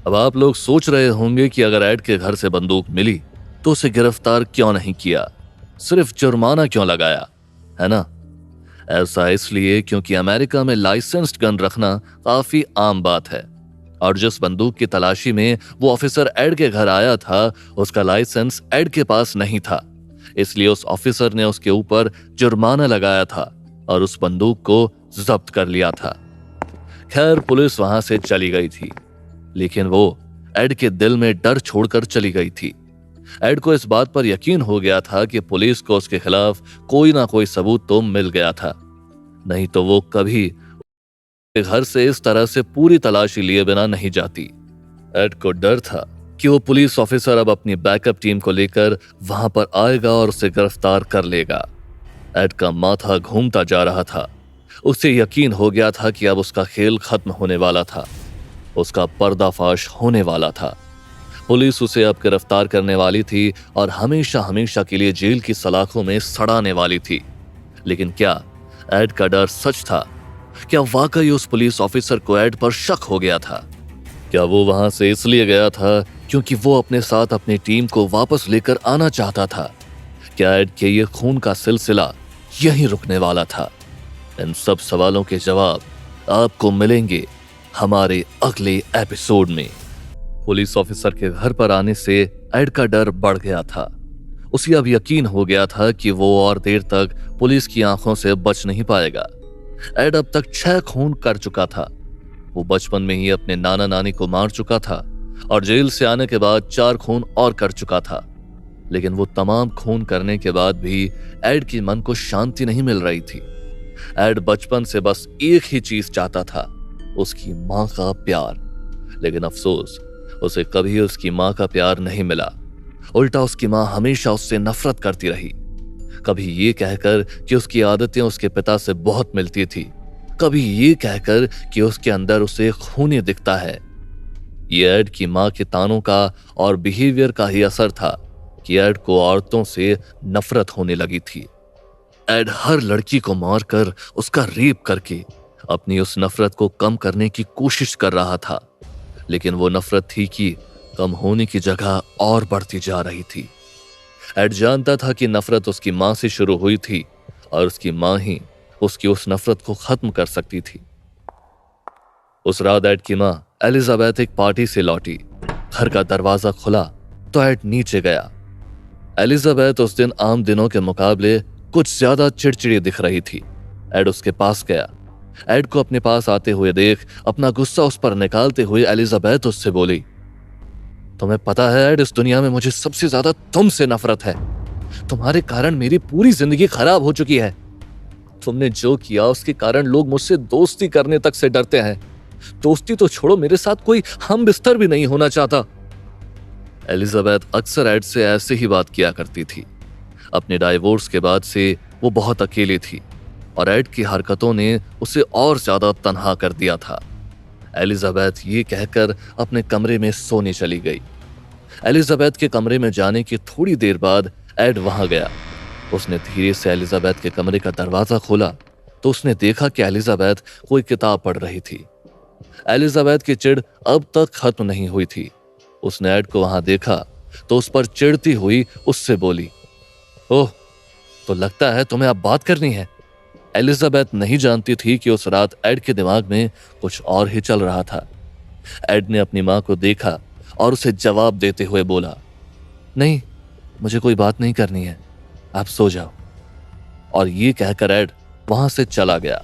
अब आप लोग सोच रहे होंगे कि अगर एड के घर से बंदूक मिली तो उसे गिरफ्तार क्यों नहीं किया, सिर्फ जुर्माना क्यों लगाया, है ना? ऐसा इसलिए क्योंकि अमेरिका में लाइसेंस्ड गन रखना काफी आम बात है और जिस बंदूक की तलाशी में वो ऑफिसर एड के घर आया था उसका लाइसेंस एड के पास नहीं था। इसलिए उस ऑफिसर ने उसके ऊपर जुर्माना लगाया था और उस बंदूक को जब्त कर लिया था। खैर पुलिस वहां से चली गई थी, लेकिन वो एड के दिल में डर छोड़कर चली गई थी। एड को इस बात पर यकीन हो गया था कि पुलिस को उसके खिलाफ कोई ना कोई सबूत तो मिल गया था, नहीं तो वो कभी घर से इस तरह से पूरी तलाशी लिए बिना नहीं जाती। एड को डर था कि वो पुलिस ऑफिसर अब अपनी बैकअप टीम को लेकर वहां पर आएगा और उसे गिरफ्तार कर लेगा। एड का माथा घूमता जा रहा था। उसे यकीन हो गया था कि अब उसका खेल खत्म होने वाला था, उसका पर्दाफाश होने वाला था। पुलिस उसे अब गिरफ्तार करने वाली थी और हमेशा हमेशा के लिए जेल की सलाखों में सड़ाने वाली थी। लेकिन क्या एड का डर सच था? क्या वाकई उस पुलिस ऑफिसर को एड पर शक हो गया था? क्या वो वहां से इसलिए गया था क्योंकि वो अपने साथ अपनी टीम को वापस लेकर आना चाहता था? क्या एड के ये खून का सिलसिला यहीं रुकने वाला था? इन सब सवालों के जवाब आपको मिलेंगे हमारे अगले एपिसोड में। पुलिस ऑफिसर के घर पर आने से एड का डर बढ़ गया था। उसे अब यकीन हो गया था कि वो और देर तक पुलिस की आंखों से बच नहीं पाएगा। एड अब तक 6 खून कर चुका था। वो बचपन में ही अपने नाना नानी को मार चुका था और जेल से आने के बाद 4 खून और कर चुका था। लेकिन वो तमाम खून करने के बाद भी एड के मन को शांति नहीं मिल रही थी। एड बचपन से बस एक ही चीज चाहता था, उसकी मां का प्यार। लेकिन अफसोस उसे कभी उसकी मां का प्यार नहीं मिला। उल्टा उसकी मां हमेशा उससे नफरत करती रही। कभी ये कहकर कि उसकी आदतें उसके पिता से बहुत मिलती थी, कभी ये कहकर कि उसके अंदर उसे खूनी दिखता है। ये एड की मां के तानों का और बिहेवियर का ही असर था कि एड को औरतों से नफरत होने लगी थी। एड हर लड़की को मारकर उसका रेप करके अपनी उस नफरत को कम करने की कोशिश कर रहा था, लेकिन वो नफरत थी कि कम होने की जगह और बढ़ती जा रही थी। एड जानता था कि नफरत उसकी मां से शुरू हुई थी और उसकी मां ही उसकी उस नफरत को खत्म कर सकती थी। उस रात एड की मां एलिजाबेथ एक पार्टी से लौटी। घर का दरवाजा खुला तो एड नीचे गया। एलिजाबेथ उस दिन आम दिनों के मुकाबले कुछ ज्यादा चिड़चिड़ी दिख रही थी। एड उसके पास गया। एड को अपने पास आते हुए देख अपना गुस्सा उस पर निकालते हुए एलिजाबेथ उससे बोली, तुम्हें पता है एड, इस दुनिया में मुझे सबसे ज्यादा तुमसे नफरत है। तुम्हारे कारण मेरी पूरी जिंदगी खराब हो चुकी है। तुमने जो किया उसके कारण लोग मुझसे दोस्ती करने तक से डरते हैं। दोस्ती तो छोड़ो, मेरे साथ कोई हम बिस्तर भी नहीं होना चाहता। एलिजाबेथ अक्सर एड से ऐसे ही बात किया करती थी। अपने डाइवोर्स के बाद से वो बहुत अकेली थी और एड की हरकतों ने उसे और ज्यादा तन्हा कर दिया था। एलिजाबेथ ये कहकर अपने कमरे में सोने चली गई। एलिजाबेथ के कमरे में जाने की थोड़ी देर बाद एड वहां गया। उसने धीरे से एलिजाबेथ के कमरे का दरवाजा खोला तो उसने देखा कि एलिजाबेथ कोई किताब पढ़ रही थी। एलिजाबेथ की चिढ़ अब तक खत्म नहीं हुई थी। उसने एड को वहां देखा तो उस पर चिढ़ती हुई उससे बोली, ओह, तो लगता है तुम्हें अब बात करनी है। एलिजाबेथ नहीं जानती थी कि उस रात एड के दिमाग में कुछ और ही चल रहा था। एड ने अपनी मां को देखा और उसे जवाब देते हुए बोला, नहीं, मुझे कोई बात नहीं करनी है, आप सो जाओ। और ये कहकर एड वहां से चला गया।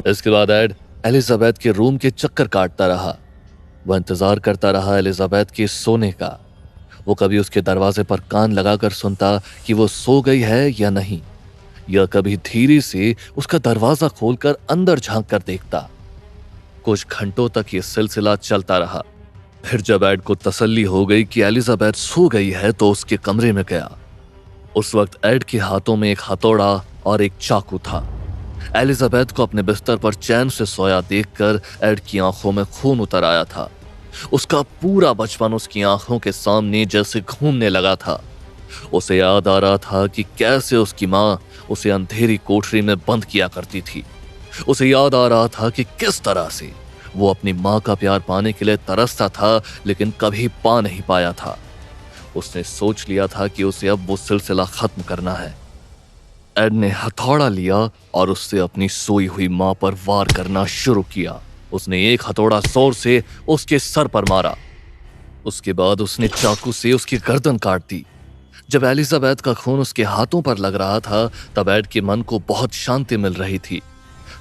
इसके बाद एड एलिजाबेथ के रूम के चक्कर काटता रहा। वह इंतजार करता रहा एलिजाबेथ के सोने का। वो कभी उसके दरवाजे पर कान लगाकर सुनता कि वो सो गई है या नहीं, या कभी धीरे से उसका दरवाजा खोलकर अंदर झांक कर देखता। कुछ घंटों तक ये सिलसिला चलता रहा। फिर जब एड को तसल्ली हो गई कि एलिजाबेथ सो गई है तो उसके कमरे में गया। उस वक्त एड के हाथों में एक हथौड़ा और एक चाकू था। एलिजाबेथ को अपने बिस्तर पर चैन से सोया देखकर एड की आंखों में खून उतर आया था। उसका पूरा बचपन उसकी आंखों के सामने जैसे घूमने लगा था। उसे याद आ रहा था कि कैसे उसकी मां उसे अंधेरी कोठरी में बंद किया करती थी। उसे याद आ रहा था कि किस तरह से वो अपनी मां का प्यार पाने के लिए तरसता था, लेकिन कभी पा नहीं पाया था। उसने सोच लिया था कि उसे अब वो सिलसिला खत्म करना है। एड ने हथौड़ा लिया और उससे अपनी सोई हुई मां पर वार करना शुरू किया। उसने एक हथौड़ा जोर से उसके सर पर मारा। उसके बाद उसने चाकू से उसकी गर्दन काट दी। जब एलिजाबेथ का खून उसके हाथों पर लग रहा था तब एड के मन को बहुत शांति मिल रही थी।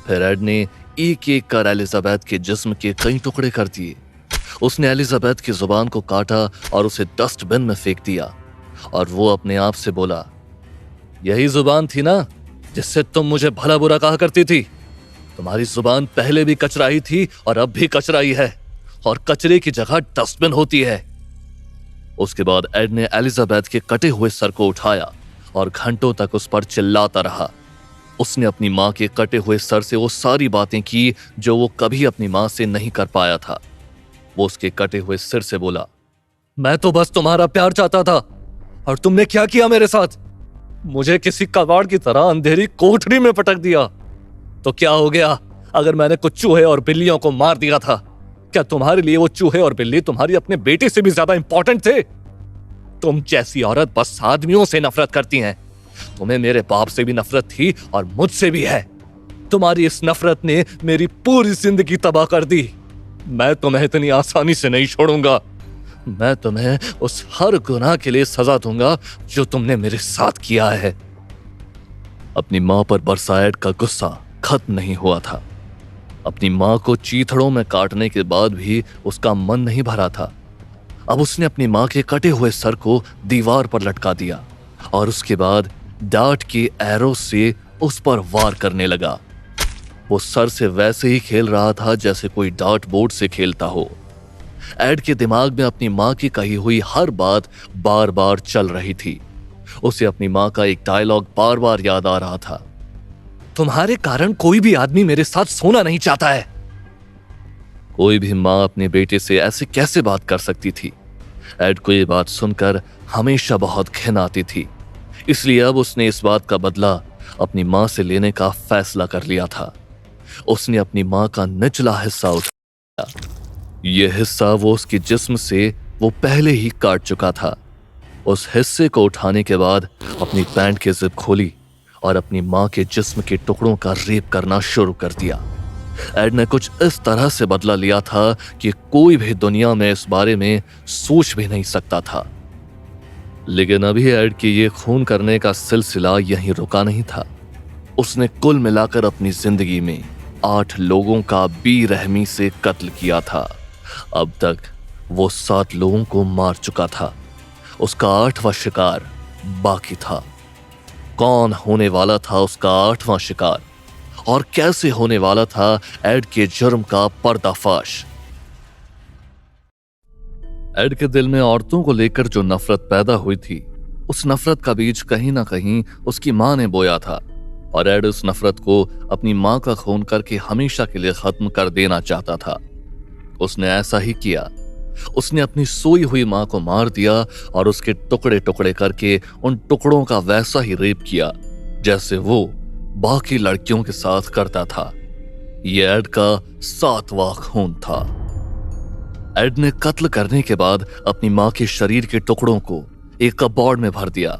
फिर एड ने एक एक कर एलिजाबेथ के जिस्म के कई टुकड़े कर दिए। उसने एलिजाबेथ की जुबान को काटा और उसे डस्टबिन में फेंक दिया और वो अपने आप से बोला, यही जुबान थी ना जिससे तुम मुझे भला बुरा कहा करती थी। तुम्हारी जुबान पहले भी कचराई थी और अब भी कचराई है, और कचरे की जगह डस्टबिन होती है। उसके बाद एड ने एलिजाबेथ के कटे हुए सर को उठाया और घंटों तक उस पर चिल्लाता रहा। उसने अपनी मां के कटे हुए सर से वो सारी बातें की जो वो कभी अपनी मां से नहीं कर पाया था। वो उसके कटे हुए सिर से बोला, मैं तो बस तुम्हारा प्यार चाहता था और तुमने क्या किया मेरे साथ? मुझे किसी कबाड़ की तरह अंधेरी कोठरी में पटक दिया। तो क्या हो गया अगर मैंने कुछ चूहे और बिल्लियों को मार दिया था? क्या तुम्हारे लिए वो चूहे और बिल्ली तुम्हारी अपने बेटे से भी ज्यादा इंपॉर्टेंट थे? तुम जैसी औरत बस आदमियों से नफरत करती हैं। तुम्हें मेरे बाप से भी नफरत थी और मुझसे भी है। तुम्हारी इस नफरत ने मेरी पूरी जिंदगी तबाह कर दी। मैं तुम्हें इतनी आसानी से नहीं छोड़ूंगा। मैं तुम्हें उस हर गुनाह के लिए सजा दूंगा जो तुमने मेरे साथ किया है। अपनी मां पर बरसा एड का गुस्सा खत्म नहीं हुआ था। अपनी मां को चीथड़ों में काटने के बाद भी उसका मन नहीं भरा था। अब उसने अपनी मां के कटे हुए सर को दीवार पर लटका दिया और उसके बाद डार्ट के एरो से उस पर वार करने लगा। वो सर से वैसे ही खेल रहा था जैसे कोई डार्ट बोर्ड से खेलता हो। एड के दिमाग में अपनी मां की कही हुई हर बात बार बार चल रही थी। उसे अपनी मां का एक डायलॉग बार बार याद आ रहा था, तुम्हारे कारण कोई भी आदमी मेरे साथ सोना नहीं चाहता है। कोई भी मां अपने बेटे से ऐसे कैसे बात कर सकती थी? एड को ये बात सुनकर हमेशा बहुत घिन आती थी। इसलिए अब उसने इस बात का बदला अपनी मां से लेने का फैसला कर लिया था। उसने अपनी मां का निचला हिस्सा उठाया। यह हिस्सा वो उसके जिस्म से वो पहले ही काट चुका था। उस हिस्से को उठाने के बाद अपनी पैंट की जिप खोली और अपनी मां के जिस्म के टुकड़ों का रेप करना शुरू कर दिया। एड ने कुछ इस तरह से बदला लिया था कि कोई भी दुनिया में इस बारे में सोच भी नहीं सकता था। लेकिन अभी एड की ये खून करने का सिलसिला यहीं रुका नहीं था। उसने कुल मिलाकर अपनी जिंदगी में 8 लोगों का बेरहमी से कत्ल किया था। अब तक वो 7 लोगों को मार चुका था। उसका 8वां शिकार बाकी था। कौन होने वाला था उसका 8वां शिकार और कैसे होने वाला था एड के जुर्म का पर्दाफाश? एड के दिल में औरतों को लेकर जो नफरत पैदा हुई थी, उस नफरत का बीज कहीं ना कहीं उसकी मां ने बोया था और एड उस नफरत को अपनी मां का खून करके हमेशा के लिए खत्म कर देना चाहता था। उसने ऐसा ही किया। उसने अपनी सोई हुई मां को मार दिया और उसके टुकड़े टुकड़े करके उन टुकड़ों का वैसा ही रेप किया जैसे वो बाकी लड़कियों के साथ करता था। यह एड का 7वां खून था। एड ने कत्ल करने के बाद अपनी मां के शरीर के टुकड़ों को एक कपबोर्ड में भर दिया।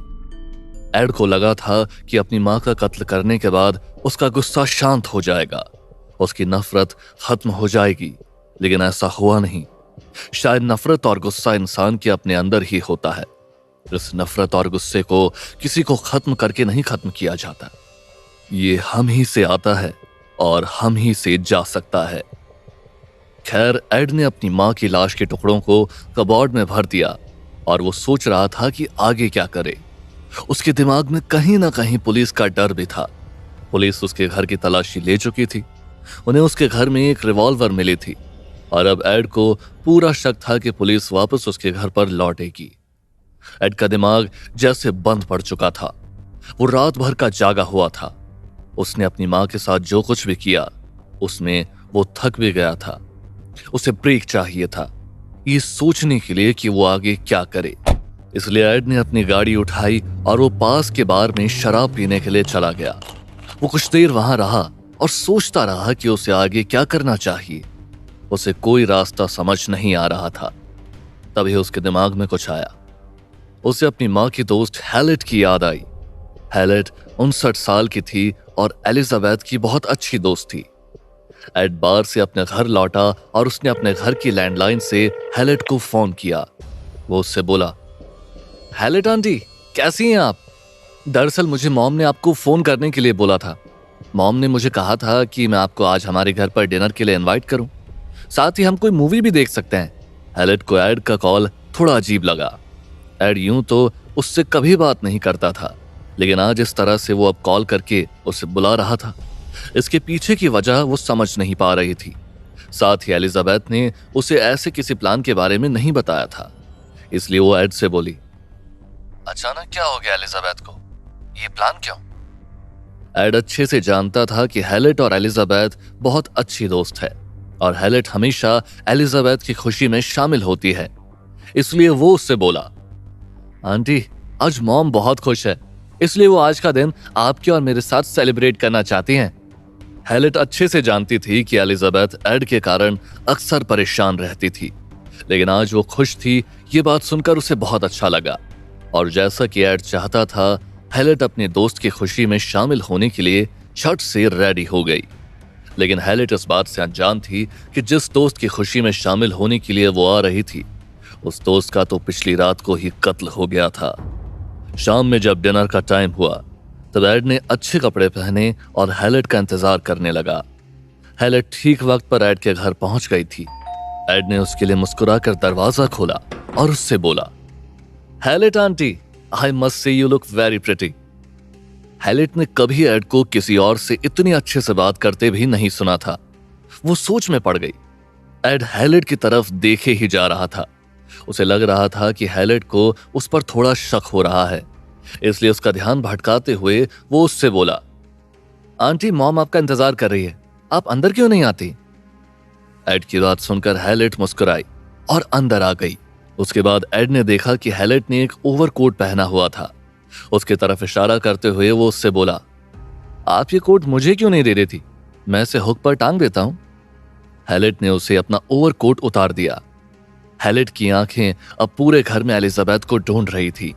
एड को लगा था कि अपनी मां का कत्ल करने के बाद उसका गुस्सा शांत हो जाएगा, उसकी नफरत खत्म हो जाएगी, लेकिन ऐसा हुआ नहीं। शायद नफरत और गुस्सा इंसान के अपने अंदर ही होता है। इस नफरत और गुस्से को किसी को खत्म करके नहीं खत्म किया जाता। ये हम ही से आता है और हम ही से जा सकता है। खैर, एड ने अपनी मां की लाश के टुकड़ों को कबोर्ड में भर दिया और वो सोच रहा था कि आगे क्या करे। उसके दिमाग में कहीं ना कहीं पुलिस का डर भी था। पुलिस उसके घर की तलाशी ले चुकी थी। उन्हें उसके घर में एक रिवॉल्वर मिली थी और अब एड को पूरा शक था कि पुलिस वापस उसके घर पर लौटेगी। एड का दिमाग जैसे बंद पड़ चुका था। वो रात भर का जागा हुआ था। उसने अपनी मां के साथ जो कुछ भी किया उसमें वो थक भी गया था। उसे ब्रेक चाहिए था, ये सोचने के लिए कि वो आगे क्या करे। इसलिए एड ने अपनी गाड़ी उठाई और वो पास के बार में शराब पीने के लिए चला गया। वो कुछ देर वहां रहा और सोचता रहा कि उसे आगे क्या करना चाहिए। उसे कोई रास्ता समझ नहीं आ रहा था। तभी उसके दिमाग में कुछ आया। उसे अपनी मां की दोस्त हैलेट की याद आई। हैलेट 59 साल की थी और एलिजाबेथ की बहुत अच्छी दोस्त थी। एड बार से अपने घर लौटा और उसने अपने घर की लैंडलाइन से हैलेट को फोन किया। वो उससे बोला, हैलेट आंटी, कैसी हैं आप? दरअसल मुझे मॉम ने आपको फोन करने के लिए बोला था। मॉम ने मुझे कहा था कि मैं आपको आज हमारे घर पर डिनर के लिए इनवाइट करूं, साथ ही हम कोई मूवी भी देख सकते हैं। हैलेट को एड का कॉल थोड़ा अजीब लगा। एड यूं तो उससे कभी बात नहीं करता था, लेकिन आज इस तरह से वो अब कॉल करके उसे बुला रहा था। इसके पीछे की वजह वो समझ नहीं पा रही थी। साथ ही एलिजाबेथ ने उसे ऐसे किसी प्लान के बारे में नहीं बताया था, इसलिए वो एड से बोली, अचानक क्या हो गया एलिजाबेथ को? ये प्लान क्यों? एड अच्छे से जानता था कि हैलेट और एलिजाबेथ बहुत अच्छी दोस्त है और हैलेट हमेशा एलिजाबेथ की खुशी में शामिल होती है। इसलिए वो उससे बोला, आंटी, आज मॉम बहुत खुश है, इसलिए वो आज का दिन आपके और मेरे साथ सेलिब्रेट करना चाहती हैं। हैलेट अच्छे से जानती थी कि एलिजाबेथ एड के कारण अक्सर परेशान रहती थी, लेकिन आज वो खुश थी। ये बात सुनकर उसे बहुत अच्छा लगा और जैसा कि एड चाहता था, हैलेट अपने दोस्त की खुशी में शामिल होने के लिए झट से रेडी हो गई। लेकिन हैलेट इस बात से अनजान थी कि जिस दोस्त की खुशी में शामिल होने के लिए वो आ रही थी, उस दोस्त का तो पिछली रात को ही कत्ल हो गया था। शाम में जब डिनर का टाइम हुआ तब एड ने अच्छे कपड़े पहने और हैलेट का इंतजार करने लगा। हैलेट ठीक वक्त पर एड के घर पहुंच गई थी। एड ने उसके लिए मुस्कुराकर दरवाजा खोला और उससे बोला, Hallett aunty, I must say you look very pretty. Hallett ने कभी एड को किसी और से इतनी अच्छे से बात करते भी नहीं सुना था। वो सोच में पड़ गई। एड हैलेट की तरफ देखे ही जा रहा था। उसे लग रहा था कि हैलेट को उस पर थोड़ा शक हो रहा है, इसलिए उसका ध्यान भटकाते हुए वो उससे बोला, आंटी, मॉम आपका इंतजार कर रही है, आप अंदर क्यों नहीं आती? एड की बात सुनकर हैलेट मुस्कुराई और अंदर आ गई। उसके बाद एड ने देखा कि हैलेट ने एक ओवरकोट पहना हुआ था। उसकी तरफ इशारा करते हुए वो उससे बोला, आप ये कोट मुझे क्यों नहीं दे रही थी? मैं इसे हुक पर टांग देता हूं। हैलेट ने उसे अपना ओवरकोट उतार दिया। हैलेट की आंखें अब पूरे घर में एलिजाबेथ को ढूंढ रही थी।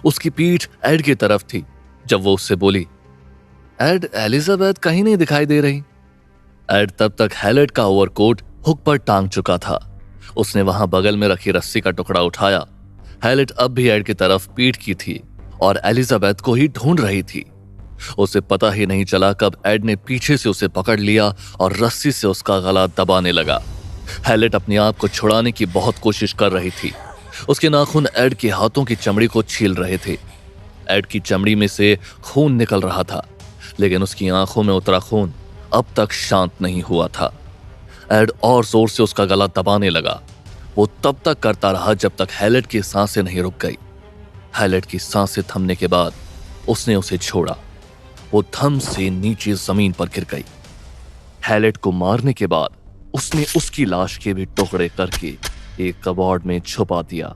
उसकी पीठ एड की तरफ थी जब वो उससे बोली, एड, एलिजाबेथ कहीं नहीं दिखाई दे रही। एड तब तक हैलेट का ओवरकोट हुक पर टांग चुका था। उसने वहां बगल में रखी रस्सी का टुकड़ा उठाया। हैलेट अब भी एड की तरफ पीठ की थी और एलिजाबेथ को ही ढूंढ रही थी। उसे पता ही नहीं चला कब एड ने पीछे से उसे पकड़ लिया और रस्सी से उसका गला दबाने लगा। हैलेट अपने आप को छुड़ाने की बहुत कोशिश कर रही थी। उसके नाखून एड के हाथों की चमड़ी को छील रहे थे। एड की चमड़ी में से खून निकल रहा था, लेकिन उसकी आंखों में उतरा खून अब तक शांत नहीं हुआ था। एड और जोर से उसका गला दबाने लगा। वो तब तक करता रहा जब तक हैलेट की सांसें नहीं रुक गई। हैलेट की सांसें थमने के बाद उसने उसे छोड़ा। वो थम से नीचे जमीन पर गिर गई। हैलेट को मारने के बाद उसने उसकी लाश के भी टुकड़े करके एक कबर्ड में छुपा दिया।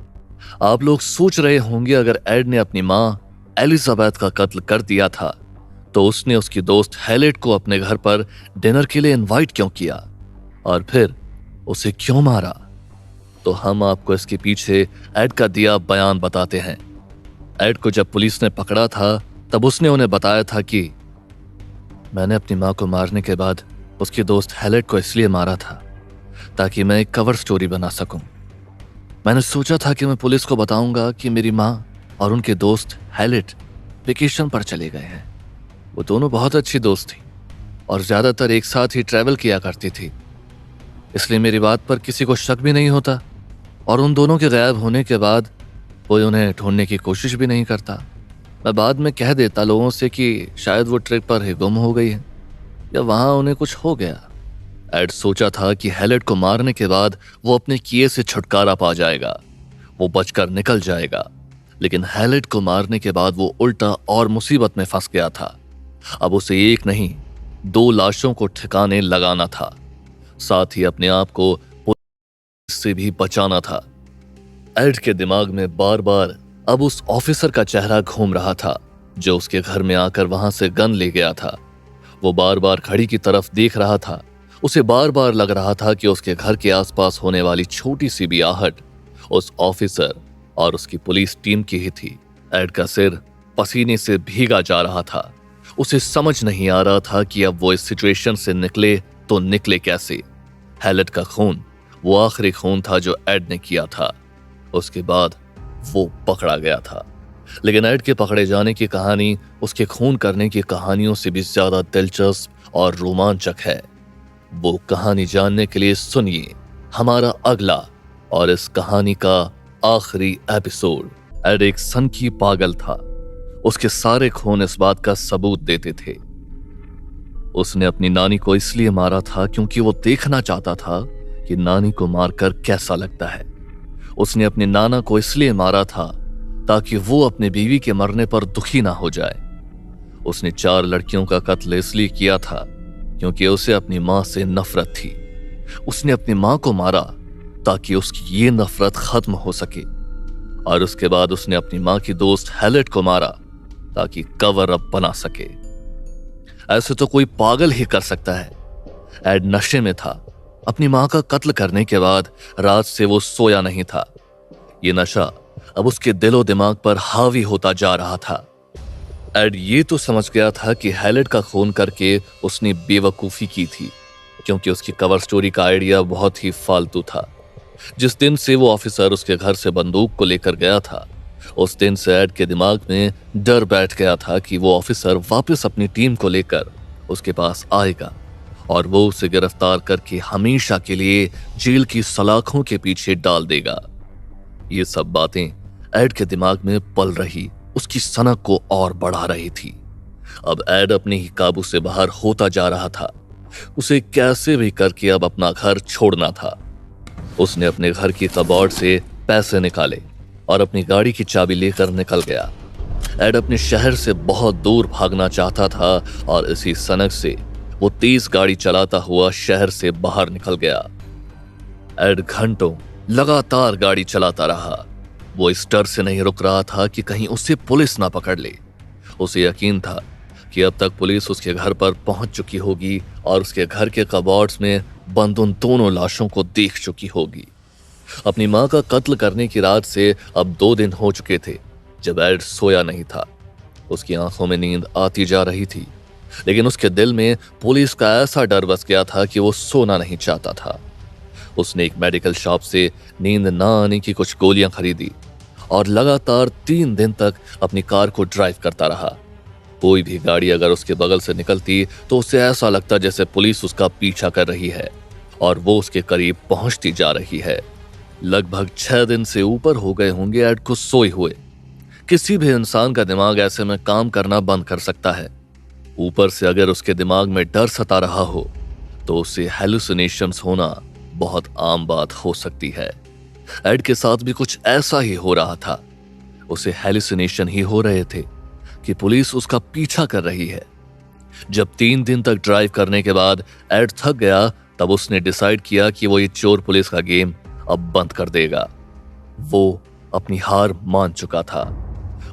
आप लोग सोच रहे होंगे, अगर एड ने अपनी मां एलिजाबेथ का कत्ल कर दिया था तो उसने उसकी दोस्त हैलेट को अपने घर पर डिनर के लिए इनवाइट क्यों किया और फिर उसे क्यों मारा? तो हम आपको इसके पीछे एड का दिया बयान बताते हैं। एड को जब पुलिस ने पकड़ा था तब उसने उन्हें बताया था कि मैंने अपनी मां को मारने के बाद उसकी दोस्त हैलेट को इसलिए मारा था ताकि मैं एक कवर स्टोरी बना सकूं। मैंने सोचा था कि मैं पुलिस को बताऊंगा कि मेरी मां और उनके दोस्त हैलेट वेकेशन पर चले गए हैं। वो दोनों बहुत अच्छी दोस्त थी और ज्यादातर एक साथ ही ट्रैवल किया करती थी, इसलिए मेरी बात पर किसी को शक भी नहीं होता और उन दोनों के गायब होने के बाद कोई उन्हें ढूंढने की कोशिश भी नहीं करता। मैं बाद में कह देता लोगों से कि शायद वो ट्रिप पर ही गुम हो गई है या वहां उन्हें कुछ हो गया। एड सोचा था कि हैलेट को मारने के बाद वो अपने किए से छुटकारा पा जाएगा, वो बचकर निकल जाएगा, लेकिन हैलेट को मारने के बाद वो उल्टा और मुसीबत में फंस गया था। अब उसे एक नहीं 2 लाशों को ठिकाने लगाना था, साथ ही अपने आप को पुलिस से भी बचाना था। एड के दिमाग में बार बार अब उस ऑफिसर का चेहरा घूम रहा था जो उसके घर में आकर वहां से गन ले गया था। वो बार बार घड़ी की तरफ देख रहा था। उसे बार बार लग रहा था कि उसके घर के आसपास होने वाली छोटी सी भी आहट उस ऑफिसर और उसकी पुलिस टीम की ही थी। एड का सिर पसीने से भीगा जा रहा था। उसे समझ नहीं आ रहा था कि अब वो इस सिचुएशन से निकले तो निकले कैसे। हैलेट का खून वो आखिरी खून था जो एड ने किया था। उसके बाद वो पकड़ा गया था, लेकिन एड के पकड़े जाने की कहानी उसके खून करने की कहानियों से भी ज्यादा दिलचस्प और रोमांचक है। वो कहानी जानने के लिए सुनिए हमारा अगला और इस कहानी का आखिरी एपिसोड। एड एक सनकी पागल था। उसके सारे खून इस बात का सबूत देते थे। उसने अपनी नानी को इसलिए मारा था क्योंकि वो देखना चाहता था कि नानी को मारकर कैसा लगता है। उसने अपने नाना को इसलिए मारा था ताकि वो अपने बीवी के मरने पर दुखी ना हो जाए। उसने 4 लड़कियों का कत्ल इसलिए किया था क्योंकि उसे अपनी मां से नफरत थी। उसने अपनी मां को मारा ताकि उसकी ये नफरत खत्म हो सके, और उसके बाद उसने अपनी मां की दोस्त हैलेट को मारा ताकि कवर अप बना सके। ऐसे तो कोई पागल ही कर सकता है। एड नशे में था। अपनी मां का कत्ल करने के बाद रात से वो सोया नहीं था। ये नशा अब उसके दिलो दिमाग पर हावी होता जा रहा था। एड ये तो समझ गया था कि हैलेट का खून करके उसने बेवकूफी की थी, क्योंकि उसकी कवर स्टोरी का आइडिया बहुत ही फालतू था। जिस दिन से वो ऑफिसर उसके घर से बंदूक को लेकर गया था, उस दिन से एड के दिमाग में डर बैठ गया था कि वो ऑफिसर वापस अपनी टीम को लेकर उसके पास आएगा और वो उसे गिरफ्तार करके हमेशा के लिए जेल की सलाखों के पीछे डाल देगा। ये सब बातें एड के दिमाग में पल रही उसकी सनक को और बढ़ा रही थी। अब एड अपने ही काबू से बाहर होता जा रहा था। उसे कैसे भी करके अब अपना घर छोड़ना था। उसने अपने घर की कबर्ड से पैसे निकाले और अपनी गाड़ी की चाबी लेकर निकल गया। एड अपने शहर से बहुत दूर भागना चाहता था और इसी सनक से वो तेज गाड़ी चलाता हुआ शहर से बाहर निकल गया। एड घंटों लगातार गाड़ी चलाता रहा। वो इस डर से नहीं रुक रहा था कि कहीं उसे पुलिस ना पकड़ ले। उसे यकीन था कि कि अब तक पुलिस उसके घर पर पहुंच चुकी होगी और उसके घर के कबर्ड्स में बंद उन दोनों लाशों को देख चुकी होगी। अपनी मां का कत्ल करने की रात से अब 2 दिन हो चुके थे जब एड सोया नहीं था। उसकी आंखों में नींद आती जा रही थी, लेकिन उसके दिल में पुलिस का ऐसा डर बस गया था कि वो सोना नहीं चाहता था। उसने एक मेडिकल शॉप से नींद ना आने की कुछ गोलियां खरीदी और लगातार 3 दिन तक अपनी कार को ड्राइव करता रहा। कोई भी गाड़ी अगर उसके बगल से निकलती तो उसे ऐसा लगता जैसे पुलिस उसका पीछा कर रही है और वो उसके करीब पहुंचती जा रही है। लगभग 6 दिन से ऊपर हो गए होंगे एड को सोए हुए। किसी भी इंसान का दिमाग ऐसे में काम करना बंद कर सकता है। ऊपर से अगर उसके दिमाग में डर सता रहा हो तो उसे हेलुसिनेशंस होना बहुत आम बात हो सकती है। एड के साथ भी कुछ ऐसा ही हो रहा था। उसे हेलुसिनेशन ही हो रहे थे कि पुलिस उसका पीछा कर रही है। जब 3 दिन तक ड्राइव करने के बाद एड थक गया तब उसने डिसाइड किया कि वो ये चोर पुलिस का गेम अब बंद कर देगा। वो अपनी हार मान चुका था।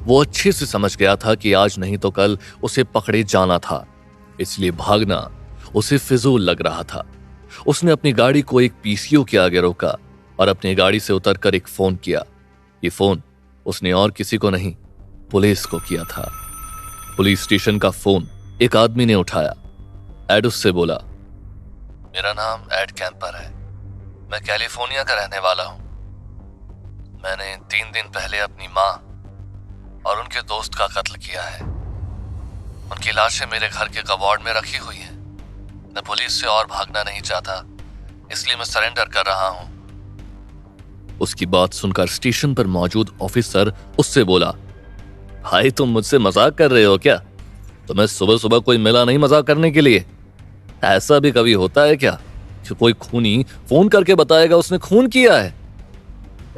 वो अच्छे से समझ गया था कि आज नहीं तो कल उसे पकड़े जाना था, इसलिए भागना उसे फिजूल लग रहा था। उसने अपनी गाड़ी को एक पीसीओ के आगे रोका और अपनी गाड़ी से उतरकर एक फोन किया। ये फोन उसने और किसी को नहीं, पुलिस को किया था। पुलिस स्टेशन का फोन एक आदमी ने उठाया। एड उससे बोला, मेरा नाम एड कैंपर है, मैं कैलिफोर्निया का रहने वाला हूं। मैंने 3 दिन पहले अपनी मां और उनके दोस्त का कत्ल किया है। उनकी लाशें मेरे घर के कबर्ड में रखी हुई हैं। मैं पुलिस से और भागना नहीं चाहता, इसलिए मैं सरेंडर कर रहा हूं। उसकी बात सुनकर स्टेशन पर मौजूद ऑफिसर उससे बोला, भाई तुम मुझसे मजाक कर रहे हो क्या? तुम्हें सुबह सुबह कोई मिला नहीं मजाक करने के लिए? ऐसा भी कभी होता है क्या कि कोई खूनी फोन करके बताएगा उसने खून किया है?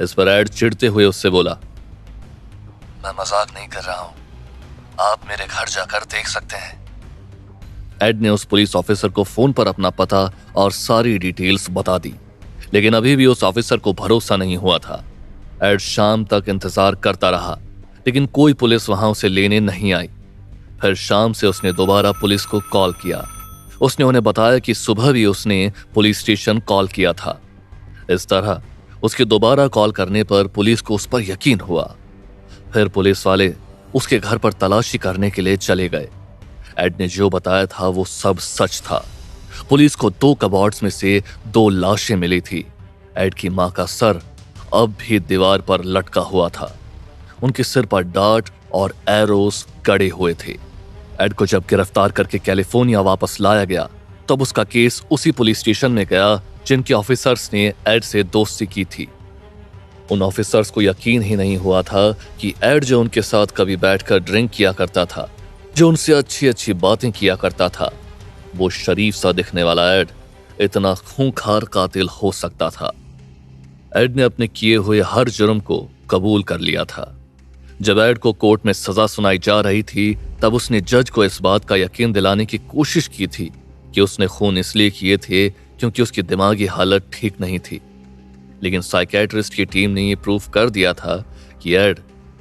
इस पर एड चिढ़ते हुए उससे बोला, मैं मजाक नहीं कर रहा हूं, आप मेरे घर जाकर देख सकते हैं। एड ने उस पुलिस ऑफिसर को फोन पर अपना पता और सारी डिटेल्स बता दी, लेकिन अभी भी उस ऑफिसर को भरोसा नहीं हुआ था। एड शाम तक इंतजार करता रहा, लेकिन कोई पुलिस वहां उसे लेने नहीं आई। फिर शाम से उसने दोबारा पुलिस को कॉल किया। उसने उन्हें बताया कि सुबह भी उसने पुलिस स्टेशन कॉल किया था। इस तरह उसके दोबारा कॉल करने पर पुलिस को उस पर यकीन हुआ। फिर पुलिस वाले उसके घर पर तलाशी करने के लिए चले गए। एड ने जो बताया था वो सब सच था। पुलिस को 2 कबर्ड्स में से 2 लाशें मिली थी। एड की मां का सर अब भी दीवार पर लटका हुआ था। उनके सिर पर डार्ट और एरोस गड़े हुए थे। एड को जब गिरफ्तार करके कैलिफोर्निया वापस लाया गया तब उसका केस उसी पुलिस स्टेशन में गया जिनके ऑफिसर्स ने एड से दोस्ती की थी। उन ऑफिसर्स को यकीन ही नहीं हुआ था कि एड जो उनके साथ कभी बैठकर ड्रिंक किया करता था, जो उनसे अच्छी अच्छी बातें किया करता था, वो शरीफ सा दिखने वाला एड इतना खूंखार कातिल हो सकता था। एड ने अपने किए हुए हर जुर्म को कबूल कर लिया था। जब एड को कोर्ट में सजा सुनाई जा रही थी तब उसने जज को इस बात का यकीन दिलाने की कोशिश की थी कि उसने खून इसलिए किए थे क्योंकि उसकी दिमागी हालत ठीक नहीं थी। लेकिन साइकियाट्रिस्ट की टीम ने यह प्रूफ कर दिया था कि एड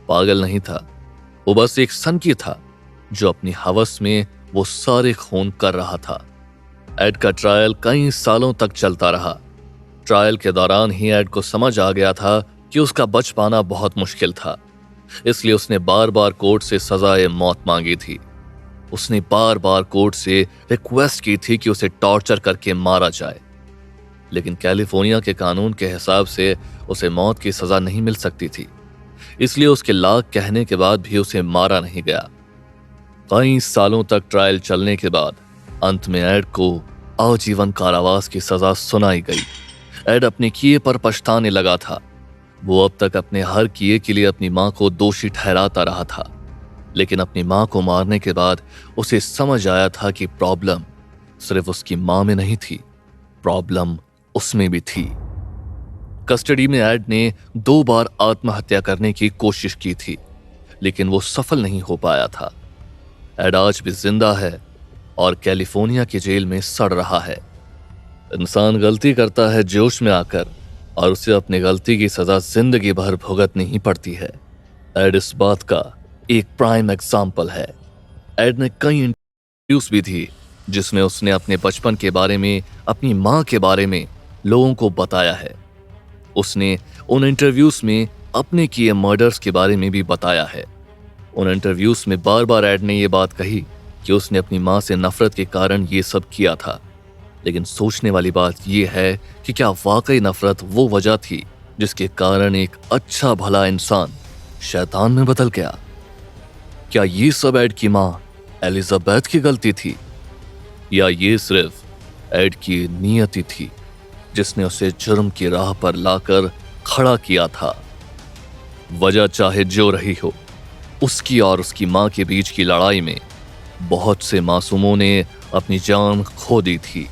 पागल नहीं था, वो बस एक सनकी था जो अपनी हवस में वो सारे खून कर रहा था। एड का ट्रायल कई सालों तक चलता रहा। ट्रायल के दौरान ही एड को समझ आ गया था कि उसका बच पाना बहुत मुश्किल था, इसलिए उसने बार बार कोर्ट से सजाए मौत मांगी थी। उसने बार बार कोर्ट से रिक्वेस्ट की थी कि उसे टॉर्चर करके मारा जाए, लेकिन कैलिफोर्निया के कानून के हिसाब से उसे मौत की सजा नहीं मिल सकती थी, इसलिए उसके लाख कहने के बाद भी उसे मारा नहीं गया। कई सालों तक ट्रायल चलने के बाद अंत में एड को आजीवन कारावास की सजा सुनाई गई। एड अपने किए पर पछताने लगा था। वो अब तक अपने हर किए के लिए अपनी मां को दोषी ठहराता रहा था, लेकिन अपनी मां को मारने के बाद उसे समझ आया था कि प्रॉब्लम सिर्फ उसकी मां में नहीं थी, प्रॉब्लम उसमें भी थी। कस्टडी में एड ने 2 बार आत्महत्या करने की कोशिश की थी, लेकिन वो सफल नहीं हो पाया था। एड आज भी जिंदा है और कैलिफोर्निया की जेल में सड़ रहा है। इंसान गलती करता है जोश में आकर और उसे अपनी गलती की सजा जिंदगी भर भुगतनी ही पड़ती है। एड इस बात का एक प्राइम एग्जाम्पल है। एड ने कई इंटरव्यूज भी दी जिसमें उसने अपने बचपन के बारे में, अपनी माँ के बारे में लोगों को बताया है। उसने उन इंटरव्यूज में अपने किए मर्डर्स के बारे में भी बताया है। उन इंटरव्यूज में बार बार एड ने यह बात कही कि उसने अपनी माँ से नफरत के कारण ये सब किया था। लेकिन सोचने वाली बात यह है कि क्या वाकई नफरत वो वजह थी जिसके कारण एक अच्छा भला इंसान शैतान में बदल गया? क्या ये सब एड की माँ एलिजाबेथ की गलती थी, या ये सिर्फ एड की नियति थी जिसने उसे जुर्म की राह पर लाकर खड़ा किया था? वजह चाहे जो रही हो, उसकी और उसकी मां के बीच की लड़ाई में बहुत से मासूमों ने अपनी जान खो दी थी।